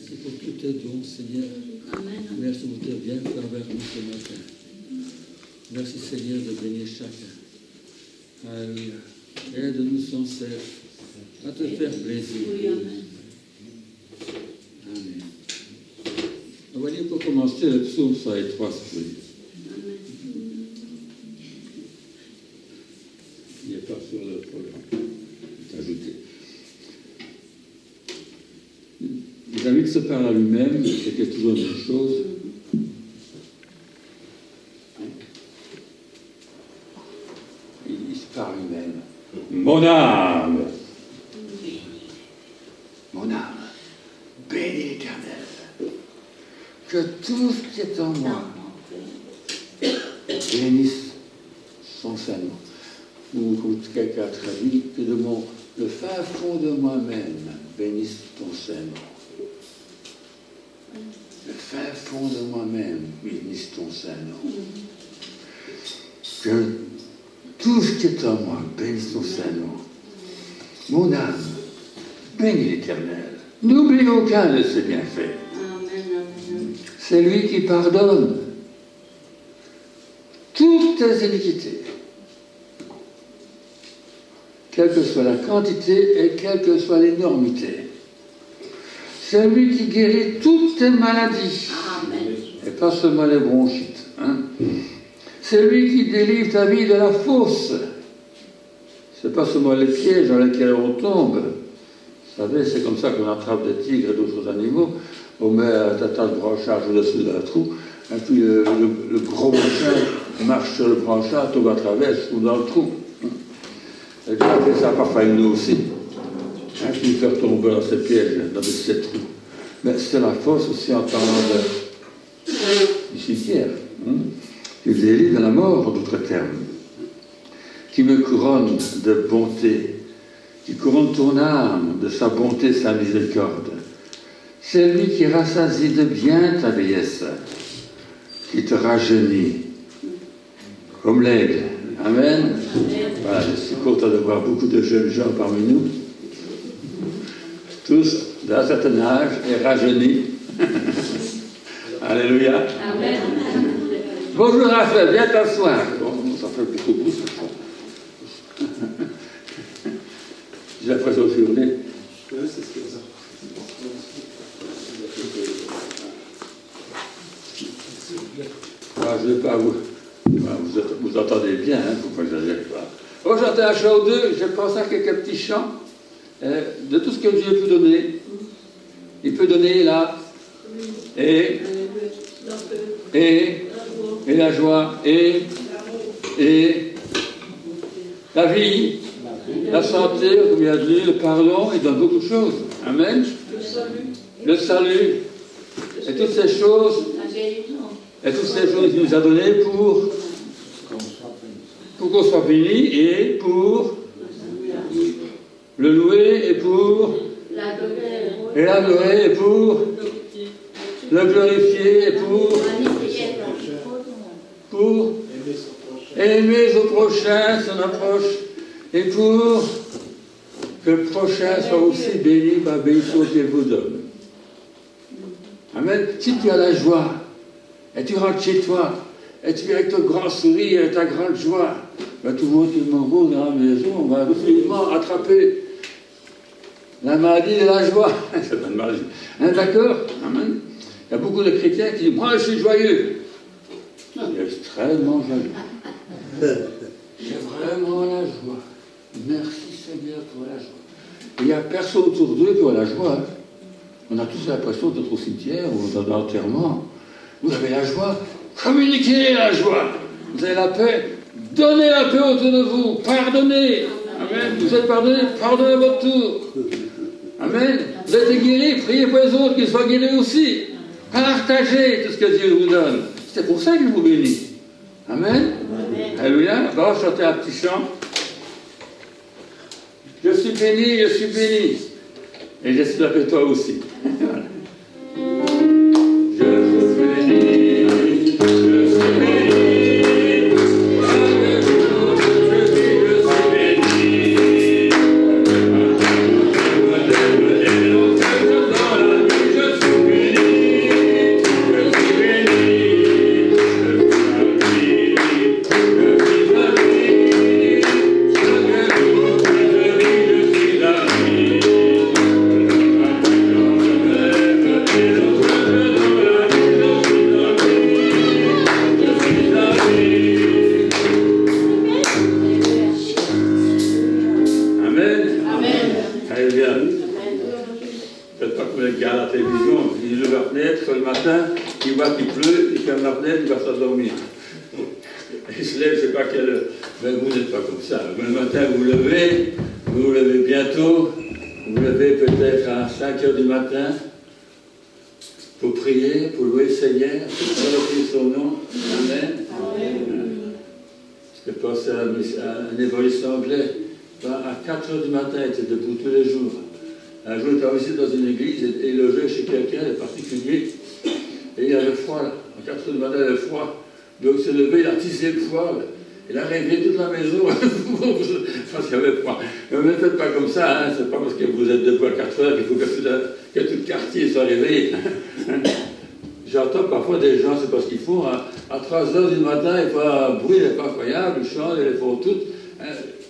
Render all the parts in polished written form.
Merci pour tous tes dons, Seigneur. Amen. Merci pour tes bienfaits envers nous ce matin. Merci, Seigneur, de bénir chacun. Alléluia. Aide-nous sans cesse à te faire plaisir. Oui, amen. Amen. On va dire pour commencer le psaume 103, si vous voulez. Il n'est pas sur le programme. C'est ajouté. David se parle à lui-même, c'était toujours une chose. Il se parle à lui-même. Mon âme, bénis l'Éternel. Que tout ce qui est en moi bénisse son Saint-Nom. Ou comme quelqu'un a traduit, que de le fin fond de moi-même bénisse ton Saint-Nom. Le fin fond de moi-même bénisse ton Saint-Nom. Que tout ce qui est en moi bénisse ton Saint-Nom. Mon âme, bénis l'Éternel. N'oublie aucun de ses bienfaits. C'est lui qui pardonne toutes tes iniquités, quelle que soit la quantité et quelle que soit l'énormité. C'est lui qui guérit toutes tes maladies. Amen. Et pas seulement les bronchites. Hein. C'est lui qui délivre ta vie de la fosse. C'est pas seulement les pièges dans lesquels on tombe. Vous savez, c'est comme ça qu'on attrape des tigres et d'autres animaux. On met un tas de branchages au-dessus de la trou, et puis le gros machin marche sur le branchage, tombe à travers, se trouve dans le trou. Et Dieu a fait ça parfois avec nous aussi. Puis nous faire tomber dans ces pièges, dans ces trous. Mais c'est la fosse aussi en parlant du cimetière. Qui me délivre de la mort, en d'autres termes. Qui me couronne de bonté. Qui couronne ton âme de sa bonté, sa miséricorde. C'est lui qui rassasie de bien ta vieillesse, qui te rajeunit, comme l'aigle. Amen. Voilà, je suis content de voir beaucoup de jeunes gens parmi nous, tous d'un certain âge et rajeunis. Alléluia. Amen. Bonjour Raphaël, viens t'asseoir. Bon, ça fait beaucoup de bruit ce soir. J'ai l'impression de hurler. Oui, c'est ce que ça. Je ne vais pas vous entendez bien, il ne faut pas que j'exagère pas. Oh, j'entends un chant ou deux, je pense à quelques petits chants de tout ce que Dieu peut donner. Il peut donner la et la joie et la vie, la santé, comme il a dit, le pardon, il donne beaucoup de choses. Amen. Le salut. Et toutes ces choses. Et toutes ces choses qu'il nous a données pour qu'on soit béni et pour le louer et pour l'adorer et pour le glorifier et pour aimer son prochain, son approche, et pour que le prochain soit aussi béni par bénédiction qu'il vous donne. Amen. Si tu as la joie, et tu rentres chez toi, et tu viens avec ton grand sourire et ta grande joie, ben, tout le monde qui m'envoie dans la maison, on va absolument attraper la maladie de la joie. C'est pas une maladie. Hein, d'accord? Amen. Il y a beaucoup de chrétiens qui disent, moi je suis joyeux. Il est extrêmement joyeux. J'ai vraiment la joie. Merci Seigneur pour la joie. Il n'y a personne autour d'eux qui a la joie. Hein. On a tous l'impression d'être au cimetière ou dans l'enterrement. Vous avez la joie, communiquez la joie. Vous avez la paix, donnez la paix autour de vous, pardonnez. Amen. Vous êtes pardonné, pardonnez à votre tour. Amen. Vous êtes guéris, priez pour les autres qu'ils soient guéris aussi. Partagez tout ce que Dieu vous donne. C'est pour ça qu'il vous bénit. Amen. Alléluia. On va chanter un petit chant. Je suis béni, je suis béni. Et j'espère que toi aussi. Voilà. Je suis Alléluia. Faites pas comme les gars à la télévision, ils ouvrent la fenêtre le matin, ils voient qu'il pleut, ils ferment la fenêtre, ils vont s'endormir. Ils se lèvent, je ne sais pas quelle heure. Mais vous n'êtes pas comme ça. Le matin, vous vous levez bientôt, vous levez peut-être à 5 heures du matin pour prier, pour louer le Seigneur, pour glorifier son nom. Amen. Je pense à un évangéliste anglais, à 4 heures du matin, il était debout tous les jours. Un jour, il était aussi dans une église et il logeait chez quelqu'un de particulier. Et il avait froid, là. À 4 heures du matin, il avait froid. Donc, il s'est levé, il a tissé le poêle. Il a réveillé toute la maison parce qu'il y avait froid. Mais ne faites pas comme ça, hein. C'est pas parce que vous êtes debout à 4 heures qu'il faut que tout le quartier soit réveillé. J'entends parfois des gens, c'est parce qu'ils font à 3 heures du matin, il faut un bruit, il n'est pas incroyable, ils chantent, ils les font toutes.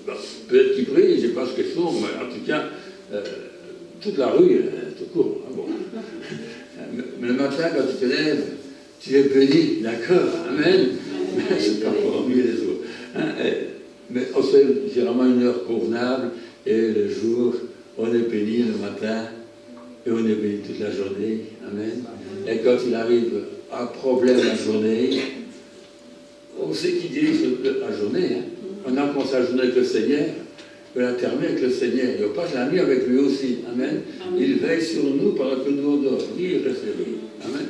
Bon, peut-être qu'ils prient, je ne sais pas ce qu'ils font, mais en tout cas, toute la rue, tout court. Hein, bon. Mais le matin, quand tu te lèves, tu es béni, d'accord, amen. Mais c'est pas pour ennuyer les autres. Hein, mais c'est vraiment une heure convenable, et le jour, on est béni le matin, et on est béni toute la journée, amen. Et quand il arrive un problème la journée, on sait qui dirige la journée. Hein. On a commencé la journée avec le Seigneur, on la termine avec le Seigneur. Et on passe la nuit avec lui aussi, amen. Il veille sur nous pendant que nous on dort. Lui, il reste éveillé, amen.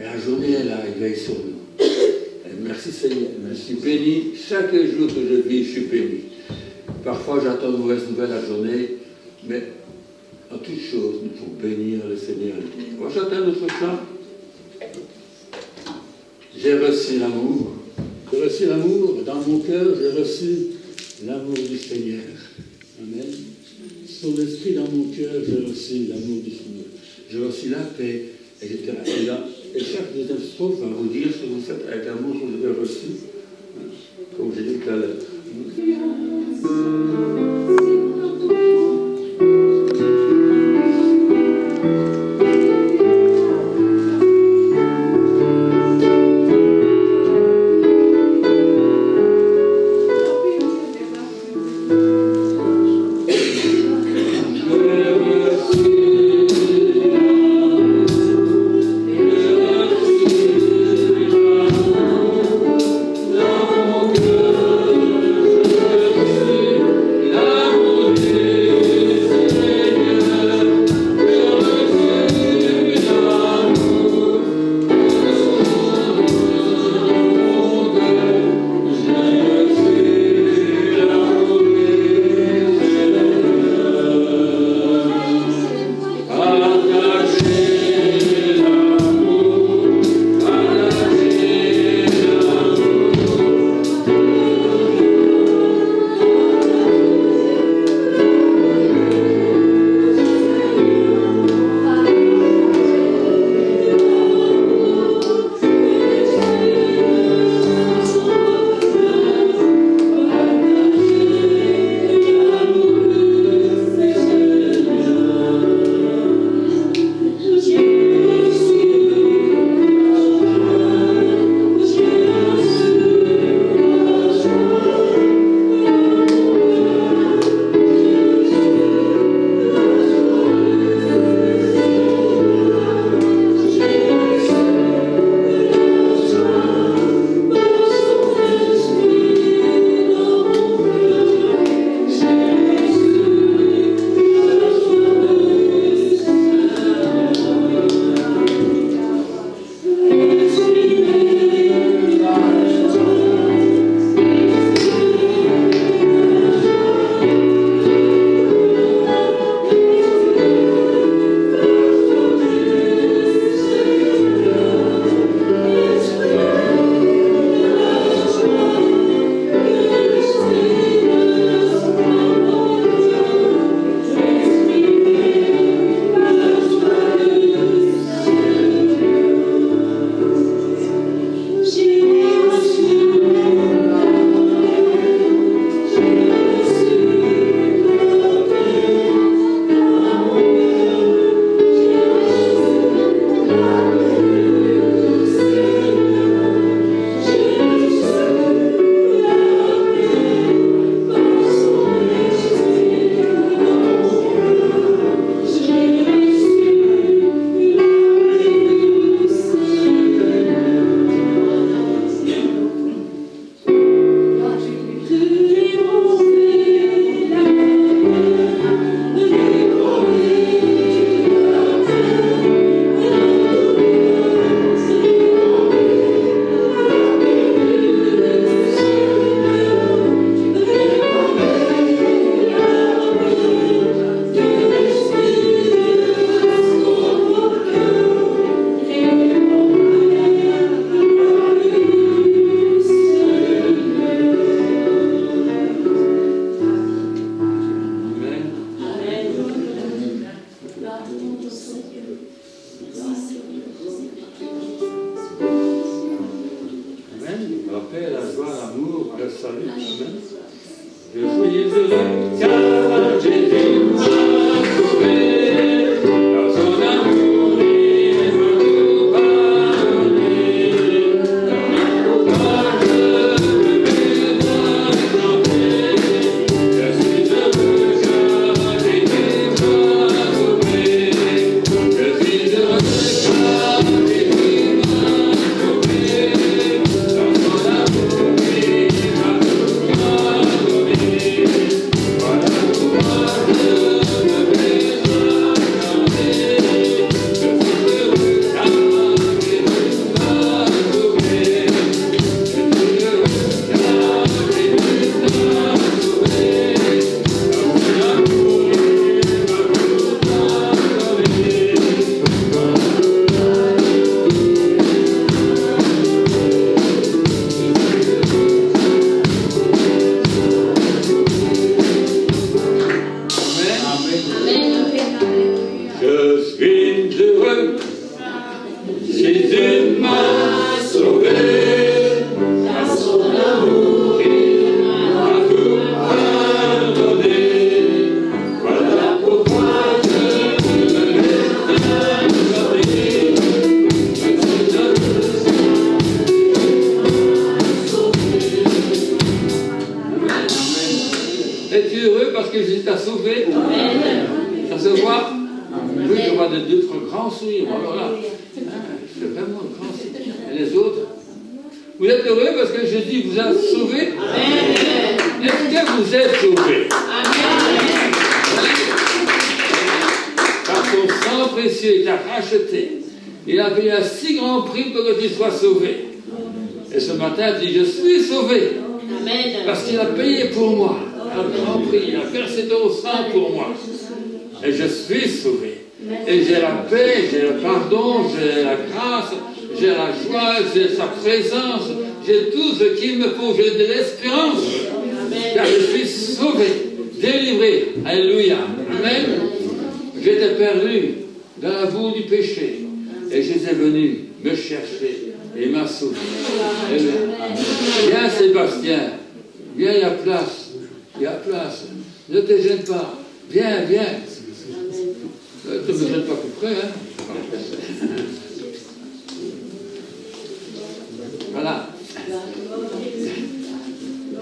Et la journée est là, il veille sur nous. Et merci Seigneur, je suis béni. Chaque jour que je vis, je suis béni. Parfois, j'attends de mauvaises nouvelles la journée, mais en toute chose, nous pouvons bénir le Seigneur. On va chanter notre chant. J'ai reçu l'amour. J'ai reçu l'amour dans mon cœur, j'ai reçu l'amour du Seigneur. Amen. Son esprit dans mon cœur, j'ai reçu l'amour du Seigneur. J'ai reçu la paix, etc. Et chaque deuxième strophe va vous dire ce que vous faites avec l'amour que vous avez reçu. Comme j'ai dit tout à l'heure. L'amour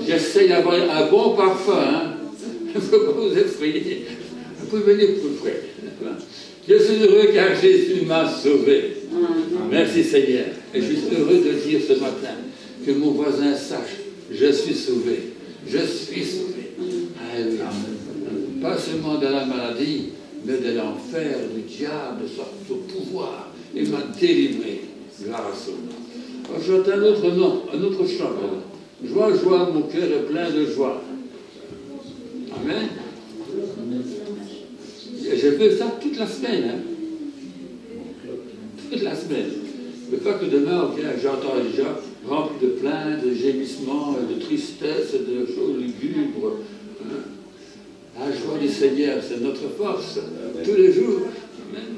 J'essaie d'avoir un bon parfum, hein. Il ne faut pas vous effrayer. Vous pouvez venir plus près. Je suis heureux car Jésus m'a sauvé. Merci Seigneur. Et je suis heureux de dire ce matin que mon voisin sache, je suis sauvé. Je suis sauvé. Alléluia. Pas seulement de la maladie, mais de l'enfer, du diable, de son pouvoir. Il m'a délivré. Gloire à son nom. Alors, je chante un autre nom, un autre chant. Joie, joie, mon cœur est plein de joie. Amen. Et je fais ça toute la semaine. Hein. Toute la semaine. Mais pas que demain, okay, j'entends les gens remplis de plaintes, de gémissements, de tristesse, de choses lugubres. Hein. La joie du Seigneur, c'est notre force. Tous les jours. Amen.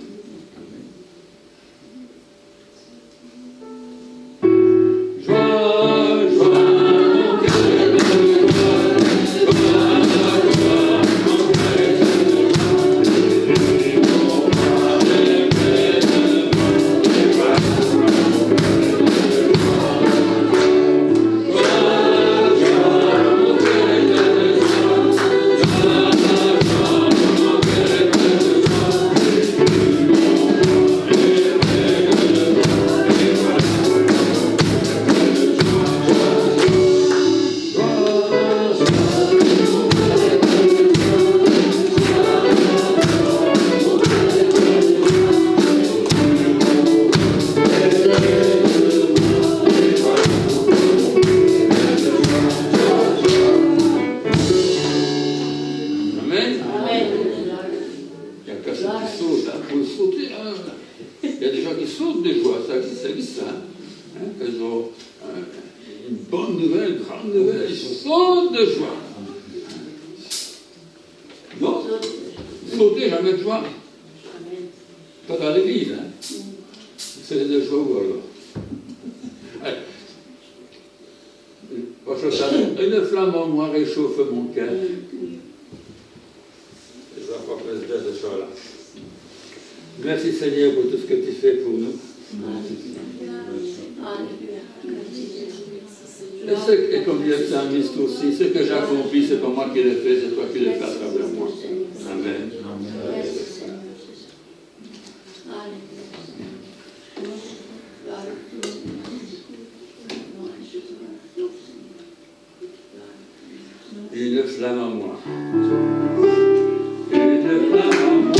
Une flamme en moi réchauffe mon cœur. Je vais pas présider ce soir-là. Merci Seigneur pour tout ce que tu fais pour nous. Et comme dit le psalmiste aussi, ce que j'accomplis, c'est pas moi qui le fais, c'est toi qui le fais à travers moi. Amen. Une flamme en moi. Une flamme en moi.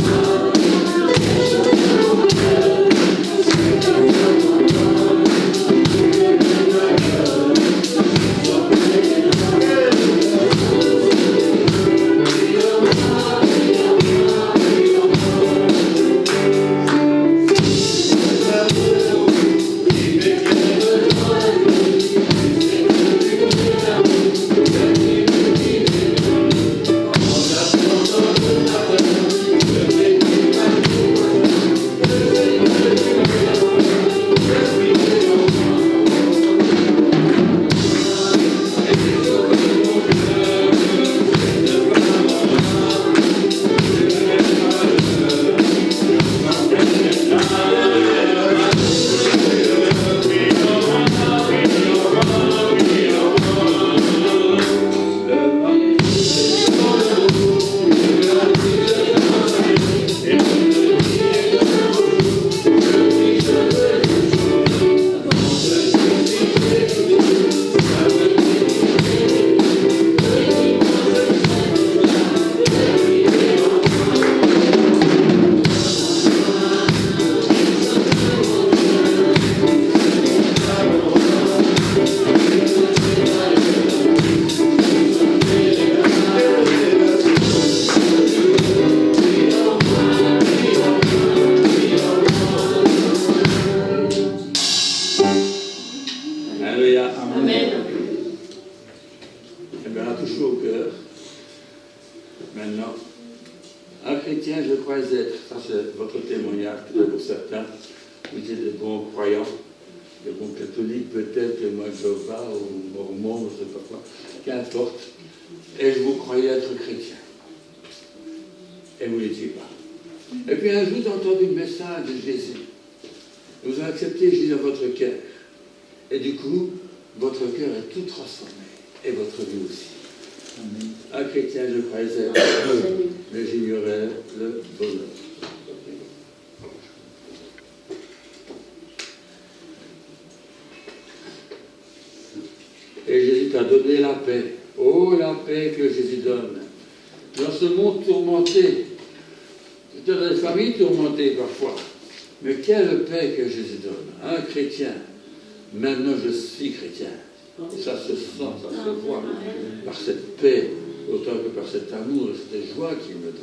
Et Jésus t'a donné la paix. Oh, la paix que Jésus donne. Dans ce monde tourmenté, dans des familles tourmentées parfois, mais quelle paix que Jésus donne. Un chrétien, maintenant je suis chrétien. Et ça se sent, ça se voit par cette paix, autant que par cet amour et cette joie qu'il me donne.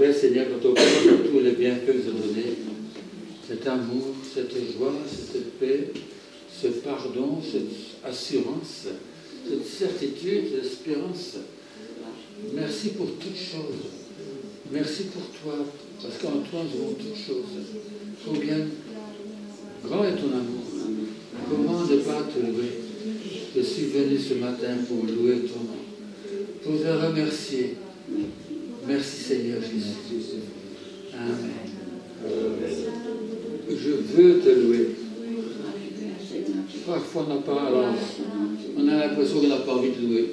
vrai, Seigneur, quand on pense à tous les bienfaits que vous avez donnés, cet amour, cette joie, cette paix, ce pardon, cette assurance, cette certitude, cette espérance. Merci pour toutes choses. Merci pour toi, parce qu'en toi nous avons toutes choses. Combien grand est ton amour. Comment ne pas te louer? Je suis venu ce matin pour louer ton nom, pour te remercier. Merci Seigneur Jésus. Amen. Je veux te louer. Parfois on a l'impression qu'on n'a pas envie de louer.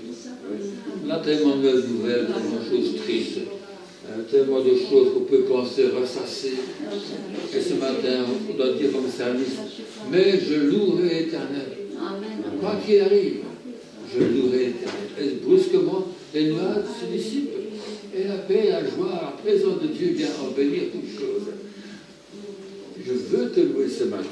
On a tellement de mauvaises nouvelles, tellement de choses tristes, tellement de choses qu'on peut penser ressasser. Et ce matin, on doit dire comme psalmiste, mais je louerai l'Éternel. Quoi qu'il arrive, je louerai l'Éternel. Et brusquement, les nuages se dissipent. Et la paix, la joie, la présence de Dieu vient embellir toutes choses. Je veux te louer ce matin.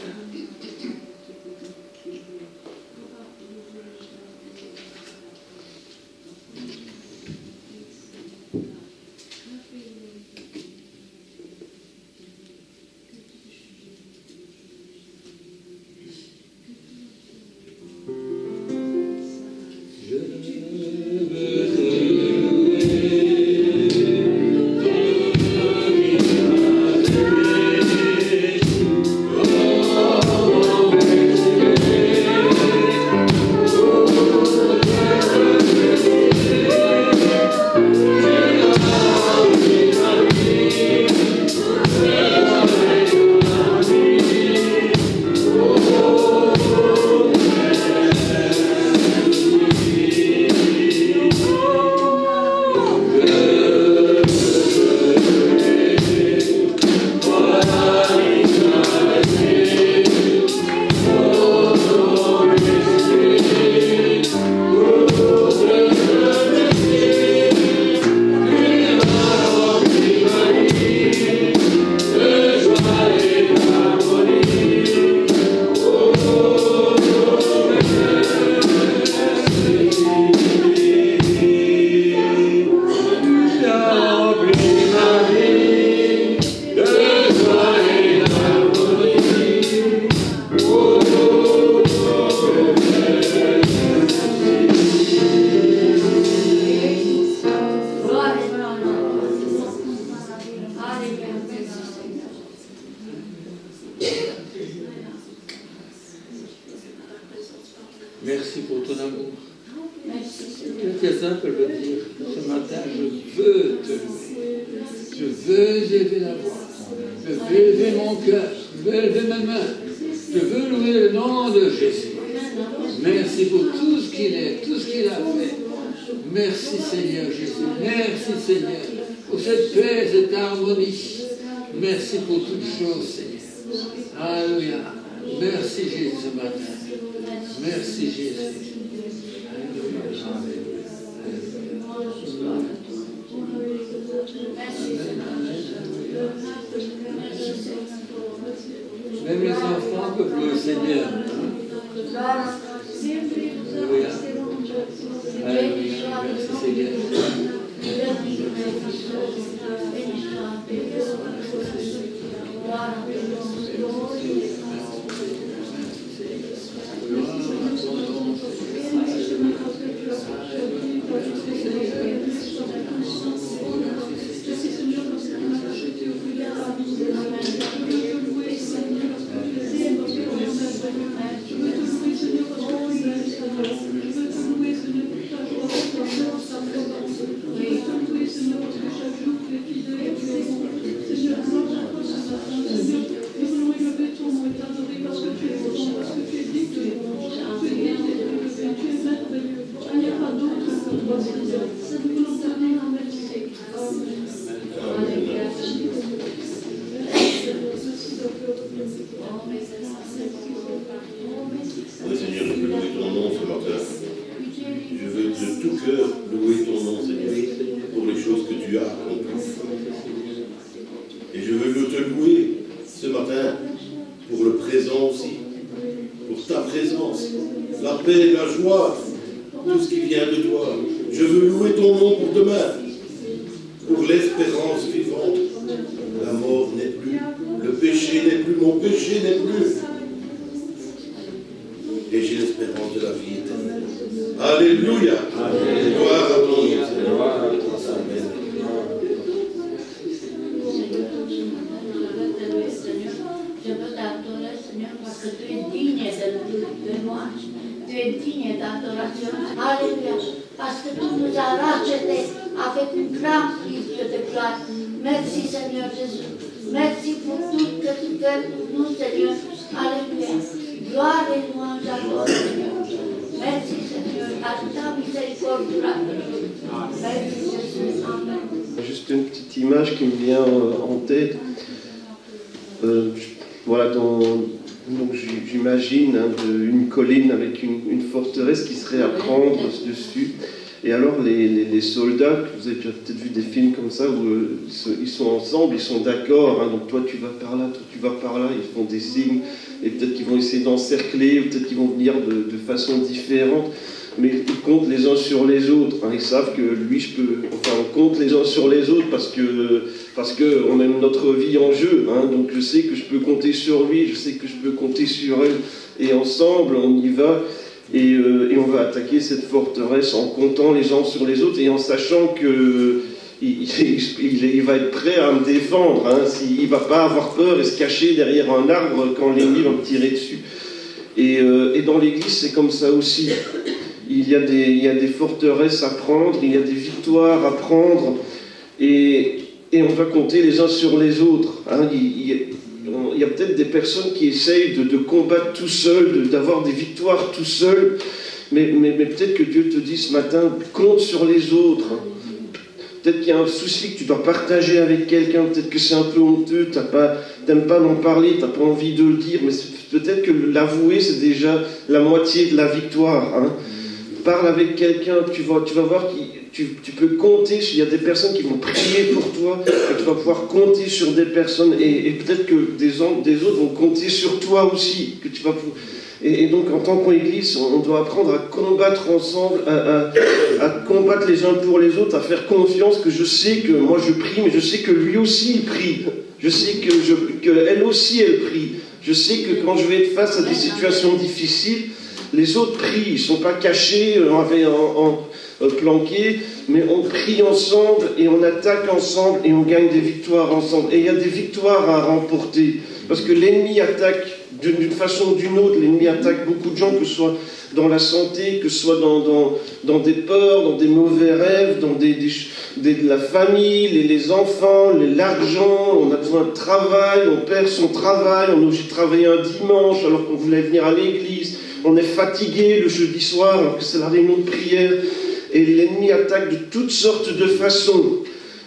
Merci pour ton amour. Quelques-uns peuvent le dire. Ce matin, je veux te louer. Je veux élever la voix. Je veux élever mon cœur. Je veux élever mes mains. Je veux louer le nom de Jésus. Merci pour tout ce qu'il est, tout ce qu'il a fait. Merci Seigneur Jésus. Merci Seigneur pour cette paix, cette harmonie. Merci pour toutes choses, Seigneur. Alléluia. Merci Jésus ce matin. Merci Jésus. Même les enfants peuvent louer le Seigneur. Alléluia. Alléluia. Merci Seigneur. Oui, Seigneur, je veux louer ton nom ce matin. Je veux de tout cœur louer ton nom, Seigneur, pour les choses que tu as accomplies. Et je veux te louer ce matin pour le présent aussi, pour ta présence, la paix, la joie, tout ce qui vient de toi. Je veux louer ton nom pour demain. pour l'espérance vivante. La mort n'est plus, le péché n'est plus, mon péché n'est plus. Et j'ai l'espérance de la vie éternelle. Alléluia. Amen. Gloire à ton nom, Seigneur. Amen. Je veux t'adorer, Seigneur, parce que tu es digne de moi. Tu es digne d'adoration. Alléluia. Parce que tu nous as rachetés avec une grande prise de gloire. Merci, Seigneur Jésus. Merci pour tout que tu fais pour nous, Seigneur. Alléluia. Gloire et louange à toi, Seigneur. Merci, Seigneur. À ta miséricorde durable. Merci, Jésus. Amen. Juste une petite image qui me vient en tête. Voilà, donc j'imagine une colline avec une forteresse qui serait à prendre dessus. Et alors les soldats, vous avez déjà peut-être vu des films comme ça où ils sont ensemble, ils sont d'accord, hein, donc toi tu vas par là, toi tu vas par là, ils font des signes, et peut-être qu'ils vont essayer d'encercler, ou peut-être qu'ils vont venir de façon différente, mais ils comptent les uns sur les autres, hein, ils savent que lui on compte les uns sur les autres parce que on a notre vie en jeu, hein, donc je sais que je peux compter sur lui, je sais que je peux compter sur elle, et ensemble on y va. Et on va attaquer cette forteresse en comptant les uns sur les autres et en sachant qu'il va être prêt à me défendre. Hein, il ne va pas avoir peur et se cacher derrière un arbre quand l'ennemi va me tirer dessus. Et dans l'Église, c'est comme ça aussi. Il y a des forteresses à prendre, il y a des victoires à prendre et on va compter les uns sur les autres. Hein, il y a peut-être des personnes qui essayent de combattre tout seul, d'avoir des victoires tout seul, mais peut-être que Dieu te dit ce matin, compte sur les autres. Peut-être qu'il y a un souci que tu dois partager avec quelqu'un, peut-être que c'est un peu honteux, tu n'aimes pas m'en parler, tu n'as pas envie de le dire, mais peut-être que l'avouer, c'est déjà la moitié de la victoire. Hein. Parle avec quelqu'un, tu vas voir tu peux compter, il y a des personnes qui vont prier pour toi, et tu vas pouvoir compter sur des personnes, et peut-être que des autres vont compter sur toi aussi, que tu vas pouvoir... Et donc en tant qu'Église, on doit apprendre à combattre ensemble, à combattre les uns pour les autres, à faire confiance que je sais que moi je prie, mais je sais que lui aussi il prie, je sais qu'elle aussi elle prie, je sais que quand je vais être face à des situations difficiles, les autres prient, ils ne sont pas cachés, planqués, mais on prie ensemble et on attaque ensemble et on gagne des victoires ensemble. Et il y a des victoires à remporter, parce que l'ennemi attaque d'une façon ou d'une autre, l'ennemi attaque beaucoup de gens, que ce soit dans la santé, que ce soit dans des peurs, dans des mauvais rêves, dans de la famille, les enfants, l'argent, on a besoin de travail, on perd son travail, on est obligé de travailler un dimanche alors qu'on voulait venir à l'église, on est fatigué le jeudi soir alors que c'est la réunion de prière, et l'ennemi attaque de toutes sortes de façons.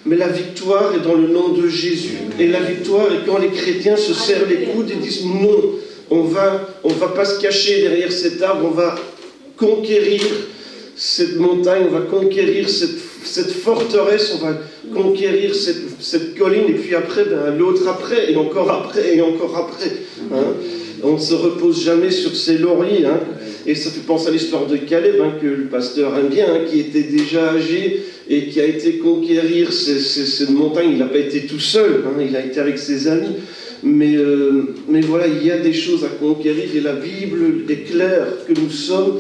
Mais la victoire est dans le nom de Jésus. Et la victoire est quand les chrétiens se serrent les coudes et disent non, on va pas se cacher derrière cet arbre, on va conquérir cette montagne, on va conquérir cette forteresse, on va conquérir cette colline, et puis après, l'autre après, et encore après, et encore après. Hein. On ne se repose jamais sur ses lauriers. Hein. Et ça fait penser à l'histoire de Caleb, hein, que le pasteur aime bien, hein, qui était déjà âgé et qui a été conquérir cette montagne. Il n'a pas été tout seul, hein, il a été avec ses amis. Mais voilà, il y a des choses à conquérir, et la Bible est claire que nous sommes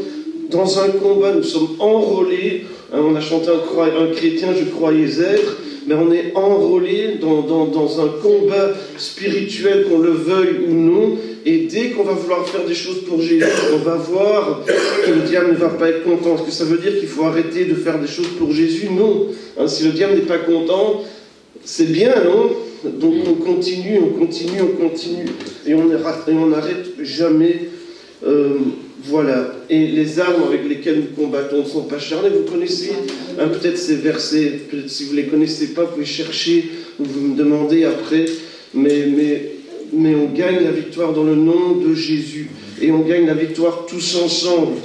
dans un combat, nous sommes enrôlés. Hein, on a chanté un chrétien, je croyais être, mais on est enrôlés dans un combat spirituel, qu'on le veuille ou non. Et dès qu'on va vouloir faire des choses pour Jésus, on va voir que le diable ne va pas être content. Est-ce que ça veut dire qu'il faut arrêter de faire des choses pour Jésus? Non. Hein, si le diable n'est pas content, c'est bien, non? Donc on continue. Et on n'arrête jamais. Voilà. Et les armes avec lesquelles nous combattons ne sont pas charnelles. Vous connaissez peut-être ces versets. Peut-être si vous ne les connaissez pas, vous pouvez chercher ou vous me demandez après. Mais on gagne la victoire dans le nom de Jésus. Et on gagne la victoire tous ensemble.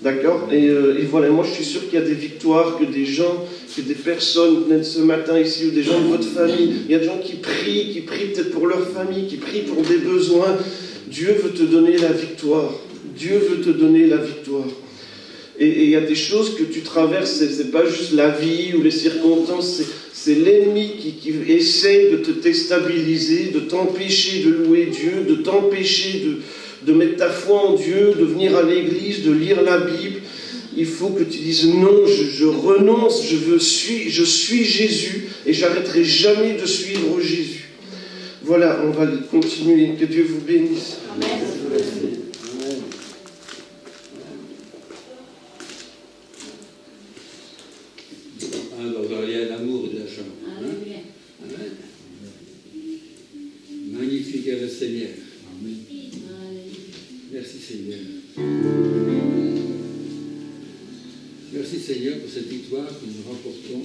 D'accord ? Et voilà, moi je suis sûr qu'il y a des victoires, que des personnes viennent ce matin ici, ou des gens de votre famille. Il y a des gens qui prient peut-être pour leur famille, qui prient pour des besoins. Dieu veut te donner la victoire. Dieu veut te donner la victoire. Et il y a des choses que tu traverses, c'est pas juste la vie ou les circonstances, c'est l'ennemi qui essaye de te déstabiliser, de t'empêcher de louer Dieu, de t'empêcher de mettre ta foi en Dieu, de venir à l'église, de lire la Bible. Il faut que tu dises non, je renonce, je suis Jésus et j'arrêterai jamais de suivre Jésus. Voilà, on va continuer. Que Dieu vous bénisse. Amen. Alors, il y a l'amour de la chambre. Alléluia. Amen. Magnifique est le Seigneur. Merci Seigneur. Merci Seigneur pour cette victoire que nous remportons.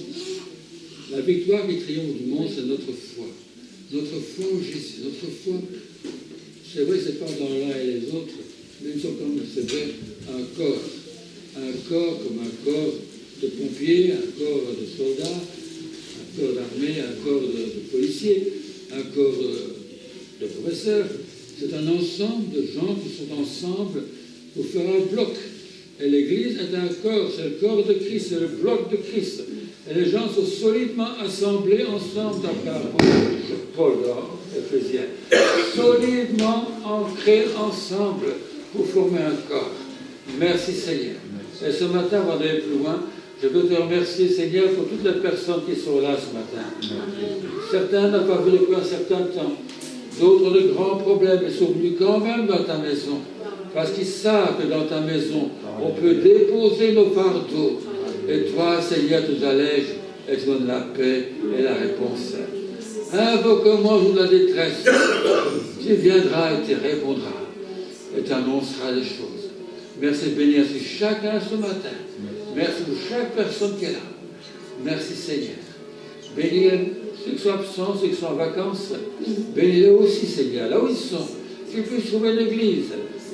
La victoire qui triomphe du monde, c'est notre foi. Notre foi en Jésus, notre foi, c'est vrai, c'est pas dans l'un et les autres, mais nous sommes comme, c'est vrai, un corps. Un corps comme un corps de pompiers, un corps de soldats, un corps d'armée, un corps de policiers, un corps de professeurs. C'est un ensemble de gens qui sont ensemble pour faire un bloc. Et l'Église est un corps, c'est le corps de Christ, c'est le bloc de Christ. Et les gens sont solidement assemblés ensemble, d'après Paul dans Éphésiens. Solidement ancrés ensemble pour former un corps. Merci Seigneur. Et ce matin, avant d'aller plus loin, je veux te remercier Seigneur pour toutes les personnes qui sont là ce matin. Certains n'ont pas vu depuis un certain temps. D'autres ont de grands problèmes et sont venus quand même dans ta maison. Parce qu'ils savent que dans ta maison, on peut déposer nos fardeaux. Et toi, Seigneur, tu nous allèges et tu donnes la paix et la réponse. Invoque-moi au jour de la détresse. Tu viendras et tu répondras. Et tu annonceras les choses. Merci de bénir chacun ce matin. Merci pour chaque personne qui est là. Merci Seigneur. Bénis ceux qui sont absents, ceux qui sont en vacances. Bénis-les aussi, Seigneur, là où ils sont. Qu'ils puissent trouver l'église.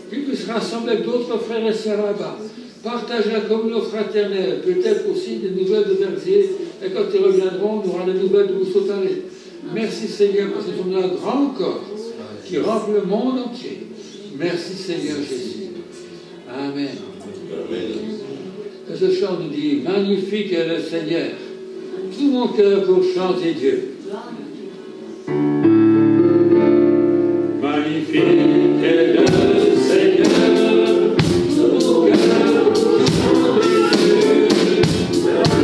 Qu'ils puissent rassembler avec d'autres frères et sœurs là-bas. Partager la communion fraternelle. Peut-être aussi des nouvelles de Verzier. Et quand ils reviendront, on aura des nouvelles de Boussotaré. Merci Seigneur, parce que nous sommes un grand corps qui remplit le monde entier. Merci Seigneur Jésus. Amen. Et ce chant nous dit, magnifique est le Seigneur. Tout mon cœur pour chanter Dieu. Magnifique est le Seigneur. Tout mon cœur pour chanter Dieu. Magnifique est le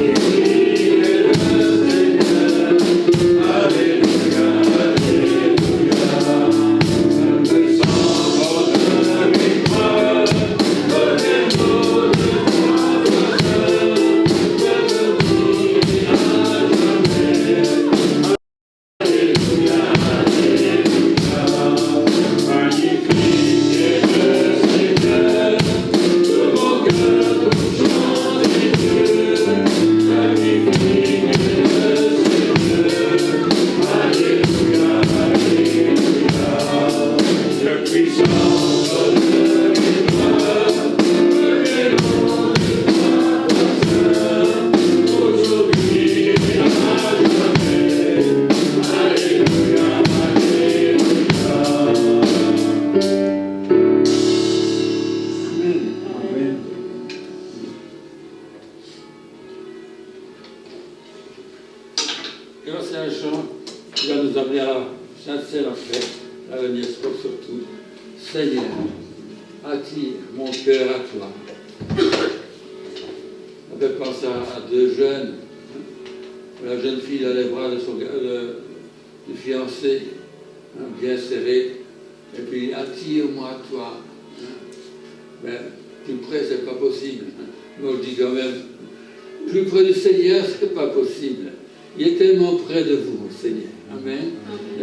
Seigneur. Alléluia, alléluia. Un puissant vent de victoire.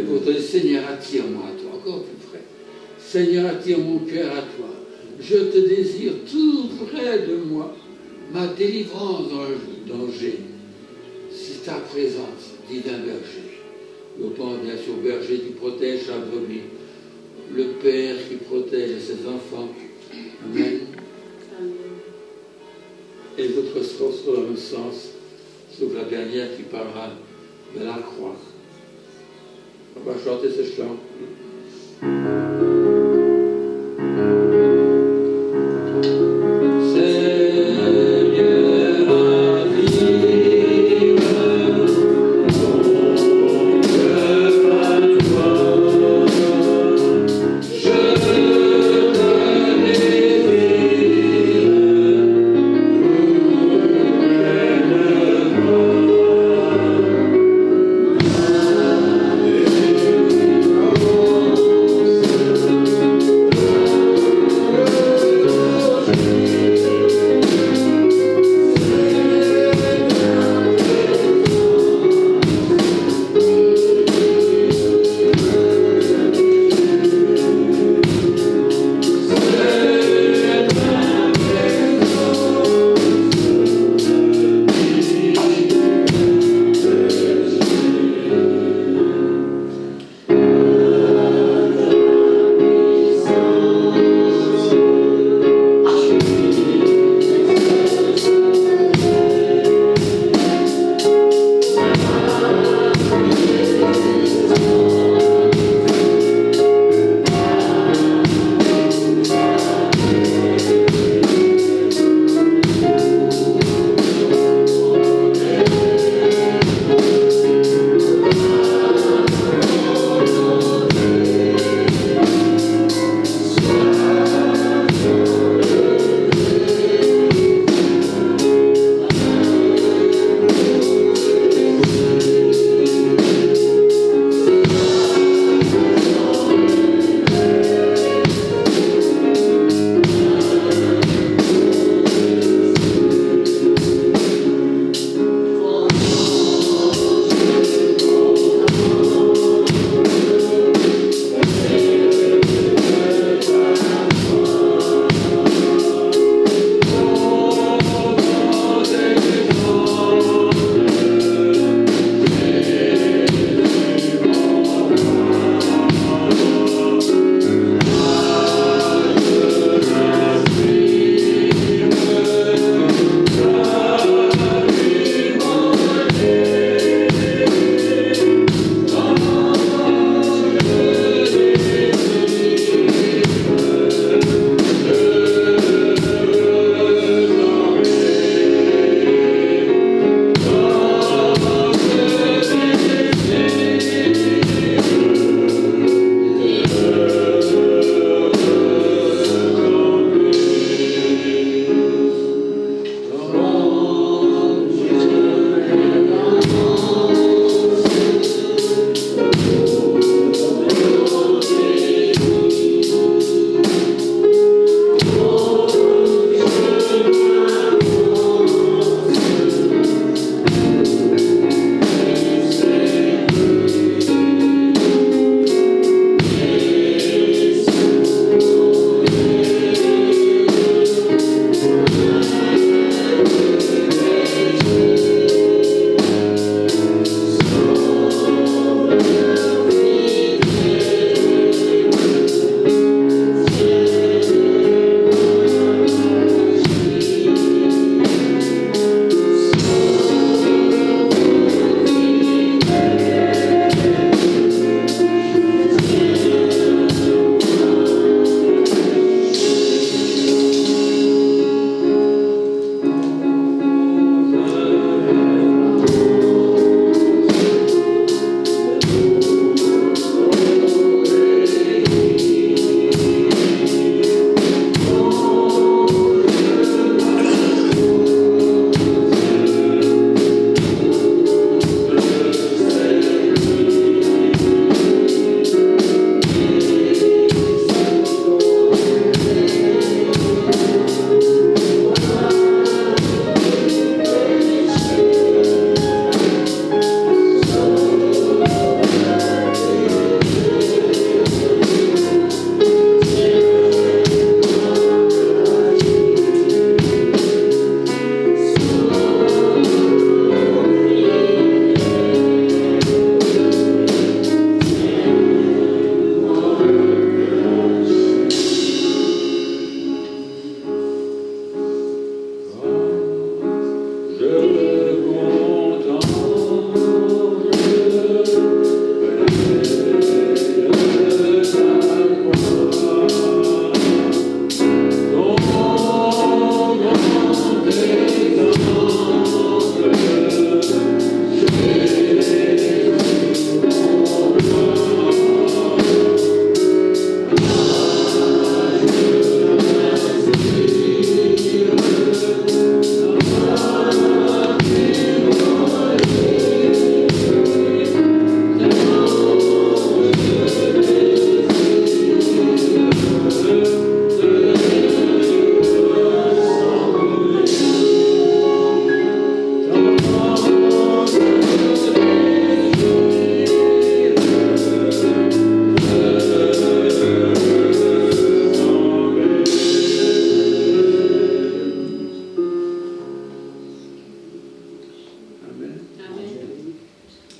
Donnez-nous de Seigneur, attire mon cœur à toi. Je te désire tout près de moi. Ma délivrance dans le danger. C'est ta présence, dit d'un berger. Nous pensons bien sûr au berger qui protège sa brebis. Le Père qui protège ses enfants. Amen. Et votre source dans le même sens, sauf la dernière qui parlera de la croix. On va chanter ce chant. C'est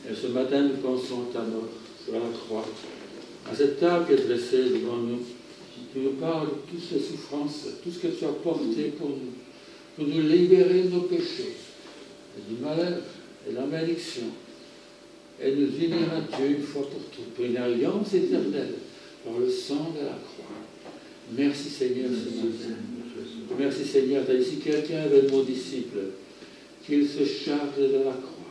Et ce matin, nous pensons à ta mort sur la croix, à cette table qui est dressée devant nous. Tu nous parles de toutes ces souffrances, tout ce que tu as porté pour nous libérer de nos péchés, et du malheur et de la malédiction, et nous unir à Dieu une fois pour toutes, pour une alliance éternelle, par le sang de la croix. Merci Seigneur ce matin. Merci Seigneur. Tu as dit, si quelqu'un veut mon disciple, qu'il se charge de la croix,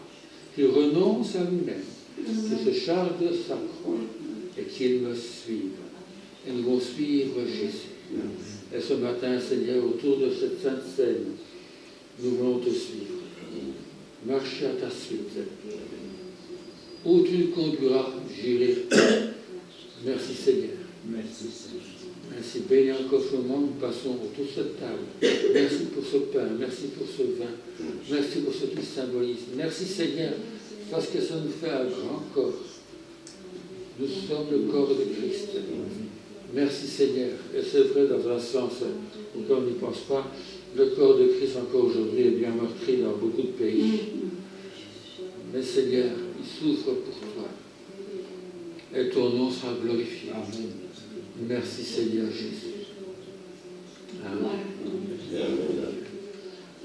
qu'il renonce à lui-même, qu'il se charge de sa croix, et qu'il me suive. Et nous allons suivre Jésus. Et ce matin, Seigneur, autour de cette sainte scène, nous voulons te suivre. Marcher à ta suite. Où tu nous conduiras, j'irai. Merci Seigneur. Merci Seigneur. Merci, béni encore ce moment, nous passons autour de cette table. Merci pour ce pain, merci pour ce vin, merci pour ce qui symbolise. Merci Seigneur, parce que ça nous fait un grand corps. Nous sommes le corps de Christ. Merci Seigneur. Et c'est vrai dans un sens, auquel on n'y pense pas, le corps de Christ encore aujourd'hui est bien meurtri dans beaucoup de pays. Mais Seigneur, il souffre pour toi. Et ton nom sera glorifié. Amen. Merci Seigneur Jésus. Amen.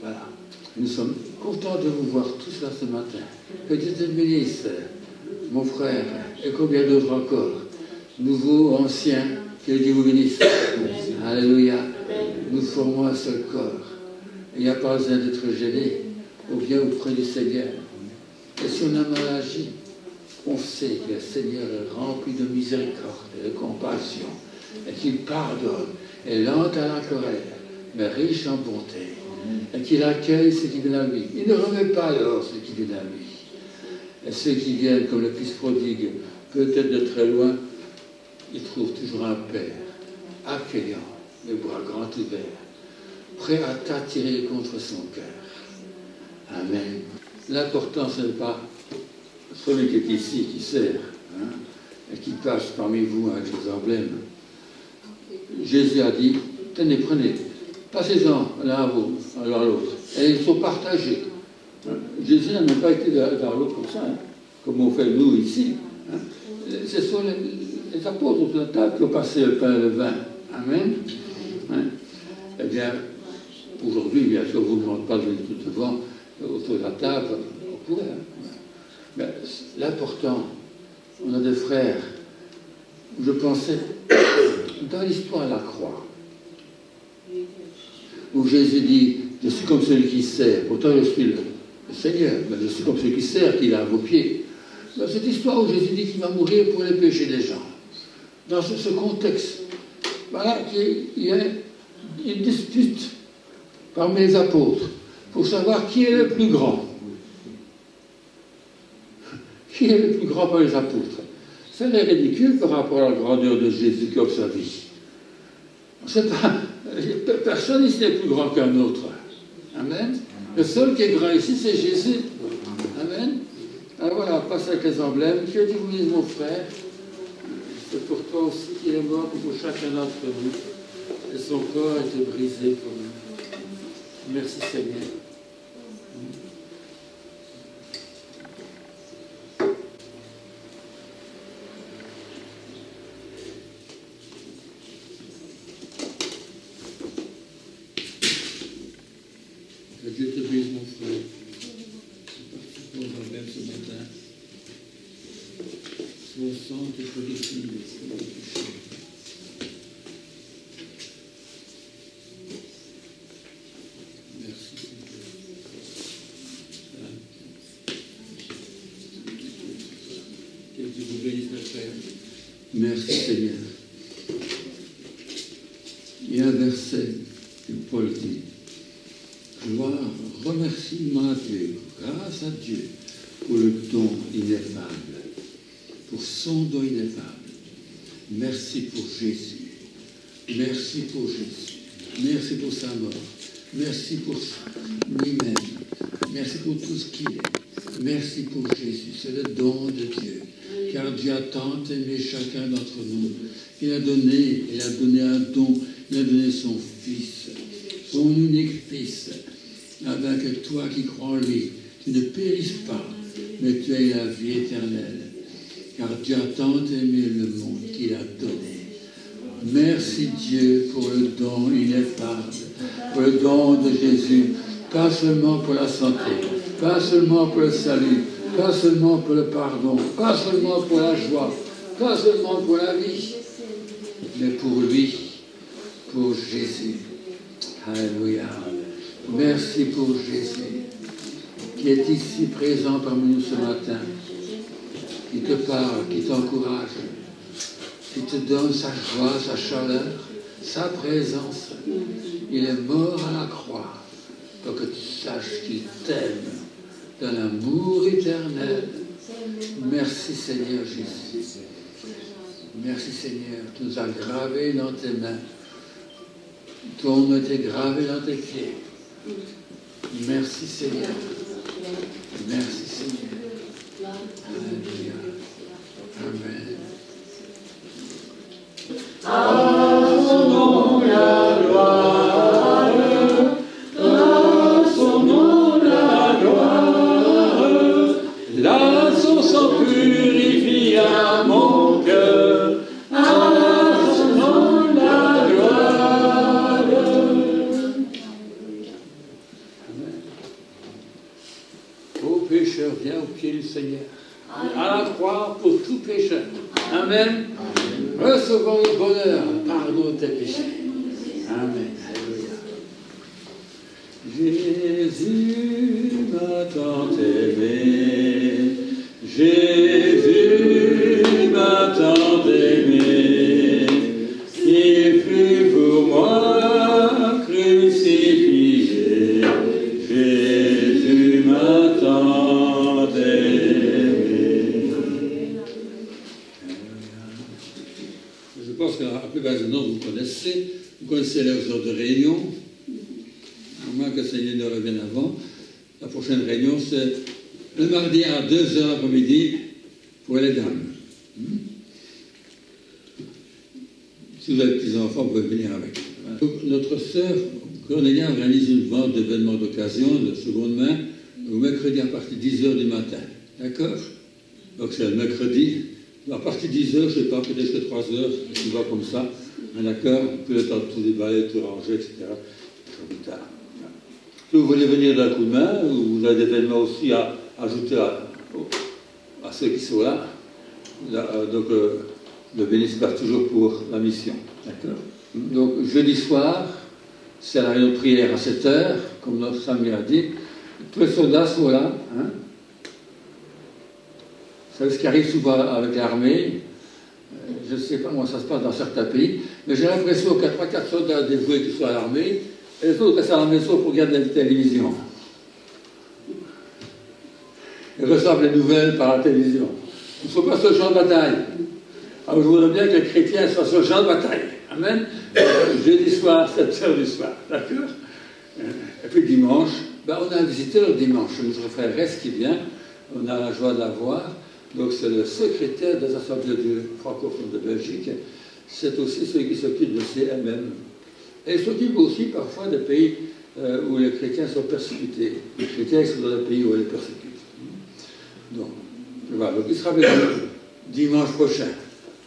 Voilà. Nous sommes contents de vous voir tous là ce matin. Que Dieu te bénisse, mon frère, et combien d'autres encore. Nouveaux, anciens, que Dieu vous bénisse. Alléluia. Nous formons un seul corps. Il n'y a pas besoin d'être gêné. On vient auprès du Seigneur. Et si on a mal agi, on sait que le Seigneur est rempli de miséricorde et de compassion, et qu'il pardonne, et lent à la colère, mais riche en bonté, et qu'il accueille ceux qui viennent à lui. Il ne remet pas dehors ceux qui viennent à lui. Et ceux qui viennent, comme le fils prodigue, peut-être de très loin, ils trouvent toujours un Père, accueillant, les bras grands ouverts, prêt à t'attirer contre son cœur. Amen. L'important, ce n'est pas celui qui est ici, qui sert, et qui passe parmi vous avec les emblèmes. Jésus a dit, tenez, prenez, passez-en l'un à l'autre. Et ils sont partagés. Jésus n'a même pas été dans l'autre comme ça, comme on fait nous ici. Ce sont les apôtres de la table qui ont passé le pain et le vin. Amen. Eh bien, aujourd'hui, bien sûr, on ne vous demande pas de venir tout devant, autour de la table, on pourrait. Mais l'important, on a des frères, je pensais, dans l'histoire de la croix, où Jésus dit, je suis comme celui qui sert, pourtant je suis le Seigneur, mais je suis comme celui qui sert, qu'il a à vos pieds. Dans cette histoire où Jésus dit qu'il va mourir pour les péchés des gens, dans ce contexte, voilà qu'il y a une dispute parmi les apôtres pour savoir qui est le plus grand. Qui est le plus grand parmi les apôtres? Ça est ridicule par rapport à la grandeur de Jésus qui offre sa vie. Personne ici n'est plus grand qu'un autre. Amen. Le seul qui est grand ici, c'est Jésus. Amen. Alors voilà, on passe avec les emblèmes. Que Dieu vous bénisse, mon frère. C'est pour toi aussi qu'il est mort pour chacun d'entre nous. Et son corps a été brisé pour nous. Merci Seigneur. Que Dieu te bénisse, mon frère. C'est parti pour le même ce matin. Son sang te purifie pour le péché. Merci, Seigneur. Que Dieu vous bénisse, mes frères. Merci, Seigneur. Il y a un verset que Paul dit. Gloire, remerciement à Dieu, grâce à Dieu pour le don ineffable, pour son don ineffable. Merci pour Jésus. Merci pour Jésus. Merci pour sa mort. Merci pour lui-même. Merci pour tout ce qu'il est. Merci pour Jésus. C'est le don de Dieu. Car Dieu a tant aimé chacun d'entre nous. Il a donné un don. Il a donné son Fils, son unique Fils, afin que toi qui crois en lui, tu ne périsses pas, mais tu es la vie éternelle, car tu as tant aimé le monde qu'il a donné. Merci Dieu pour le don ineffable, pour le don de Jésus, pas seulement pour la santé, pas seulement pour le salut, pas seulement pour le pardon, pas seulement pour la joie, pas seulement pour la vie, mais pour lui, pour Jésus. Alléluia. Merci pour Jésus, qui est ici présent parmi nous ce matin, qui te parle, qui t'encourage, qui te donne sa joie, sa chaleur, sa présence. Il est mort à la croix pour que tu saches qu'il t'aime d'un amour éternel. Merci Seigneur Jésus. Merci Seigneur, tu nous as gravés dans tes mains. Ton nom était gravé dans tes pieds. Merci Seigneur. Merci Seigneur. Alléluia. Amen. À son nom la gloire, à son nom la gloire, là son sang purifia mon cœur, à son nom la gloire. Amen. Ô pécheur, viens au pied du Seigneur, à la croix pour tout pécheur. Amen. Recevons le bonheur, pardon de tes péchés. Amen. Alléluia. Jésus m'a tant aimé, Jésus m'a tant aimé, qu'il fut pour moi crucifié, Jésus m'a tant aimé. Je pense qu'à la plupart des noms, vous connaissez les heures de réunion, à moins que le Seigneur ne revienne avant. La prochaine réunion, c'est le mardi à 2h l'après-midi pour les dames. Si vous avez des petits-enfants, vous pouvez venir avec. Donc, notre sœur Cornélia organise une vente d'événements d'occasion de seconde main au mercredi à partir de 10h du matin. D'accord? Donc c'est le mercredi. À partir de 10h, je ne sais pas, peut-être que 3h, tu vas comme ça, d'accord, puis le temps de tout déballer, tout ranger, etc. Plus tard. Si vous voulez venir d'un coup de main, ou vous avez des événements aussi à ajouter à ceux qui sont là, donc le bénéfice part toujours pour la mission, d'accord. Donc jeudi soir, c'est la réunion de prière à 7h, comme notre Samuel a dit, tous les soldats sont là, hein. C'est ce qui arrive souvent avec l'armée. Je ne sais pas comment ça se passe dans certains pays, mais j'ai l'impression qu'il y a 3-4 soldats dévoués qui sont à l'armée, et les autres restent à la maison pour regarder la télévision. Ils reçoivent les nouvelles par la télévision. Il ne faut pas sur le champ de bataille. Alors je voudrais bien que les chrétiens soient sur le champ de bataille. Amen. Jeudi soir, 7h du soir. D'accord. Et puis dimanche, on a un visiteur dimanche, notre frère Rest qui vient. On a la joie de la voir. Donc c'est le secrétaire des assemblées francophones de Belgique. C'est aussi celui qui s'occupe de CMM. Et il s'occupe aussi parfois des pays où les chrétiens sont persécutés. Les chrétiens sont dans des pays où ils les persécutent. Donc, voilà. Donc il sera avec nous dimanche prochain.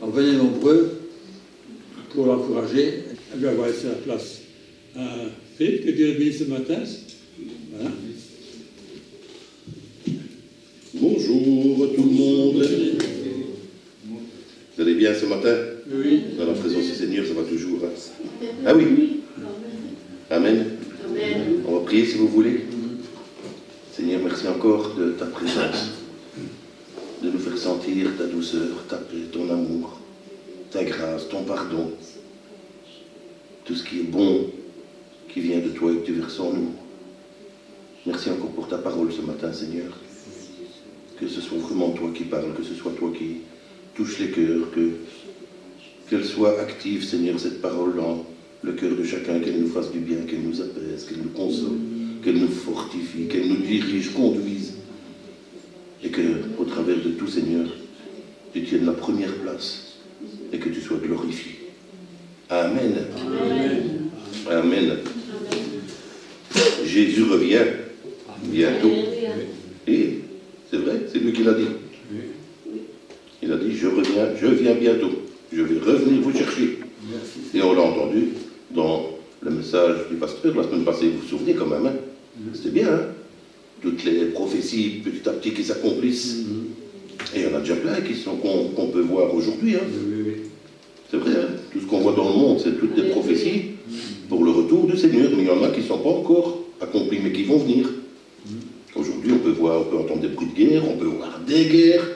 Alors venez nombreux pour l'encourager. Et bien, on va laisser la place à Philippe, que Dieu ait béni ce matin. Voilà. Bonjour tout le monde. Vous allez bien ce matin? Oui. Dans la présence du Seigneur, ça va toujours. Hein? Ah oui. Amen. Amen. On va prier si vous voulez. Seigneur, merci encore de ta présence, de nous faire sentir ta douceur, ta paix, ton amour, ta grâce, ton pardon, tout ce qui est bon, qui vient de toi et que tu verses en nous. Merci encore pour ta parole ce matin, Seigneur. Que ce soit vraiment toi qui parles, que ce soit toi qui touche les cœurs, qu'elle soit active, Seigneur, cette parole dans le cœur de chacun, qu'elle nous fasse du bien, qu'elle nous apaise, qu'elle nous console, qu'elle nous fortifie, qu'elle nous dirige, conduise. Et que, au travers de tout, Seigneur, tu tiennes la première place et que tu sois glorifié. Amen. Amen. Amen. Jésus revient bientôt. Et c'est vrai. lui qui l'a dit. Il a dit, je viens bientôt. Je vais revenir vous chercher. Et on l'a entendu dans le message du pasteur la semaine passée, vous vous souvenez quand même, hein? C'était bien, hein? Toutes les prophéties petit à petit qui s'accomplissent. Et il y en a déjà plein qu'on peut voir aujourd'hui. Hein? C'est vrai, hein? Tout ce qu'on voit dans le monde, c'est toutes des prophéties pour le retour du Seigneur. Mais il y en a qui ne sont pas encore accomplies, mais qui vont venir. Aujourd'hui, on peut entendre des bruits de guerre, on peut voir des guerres,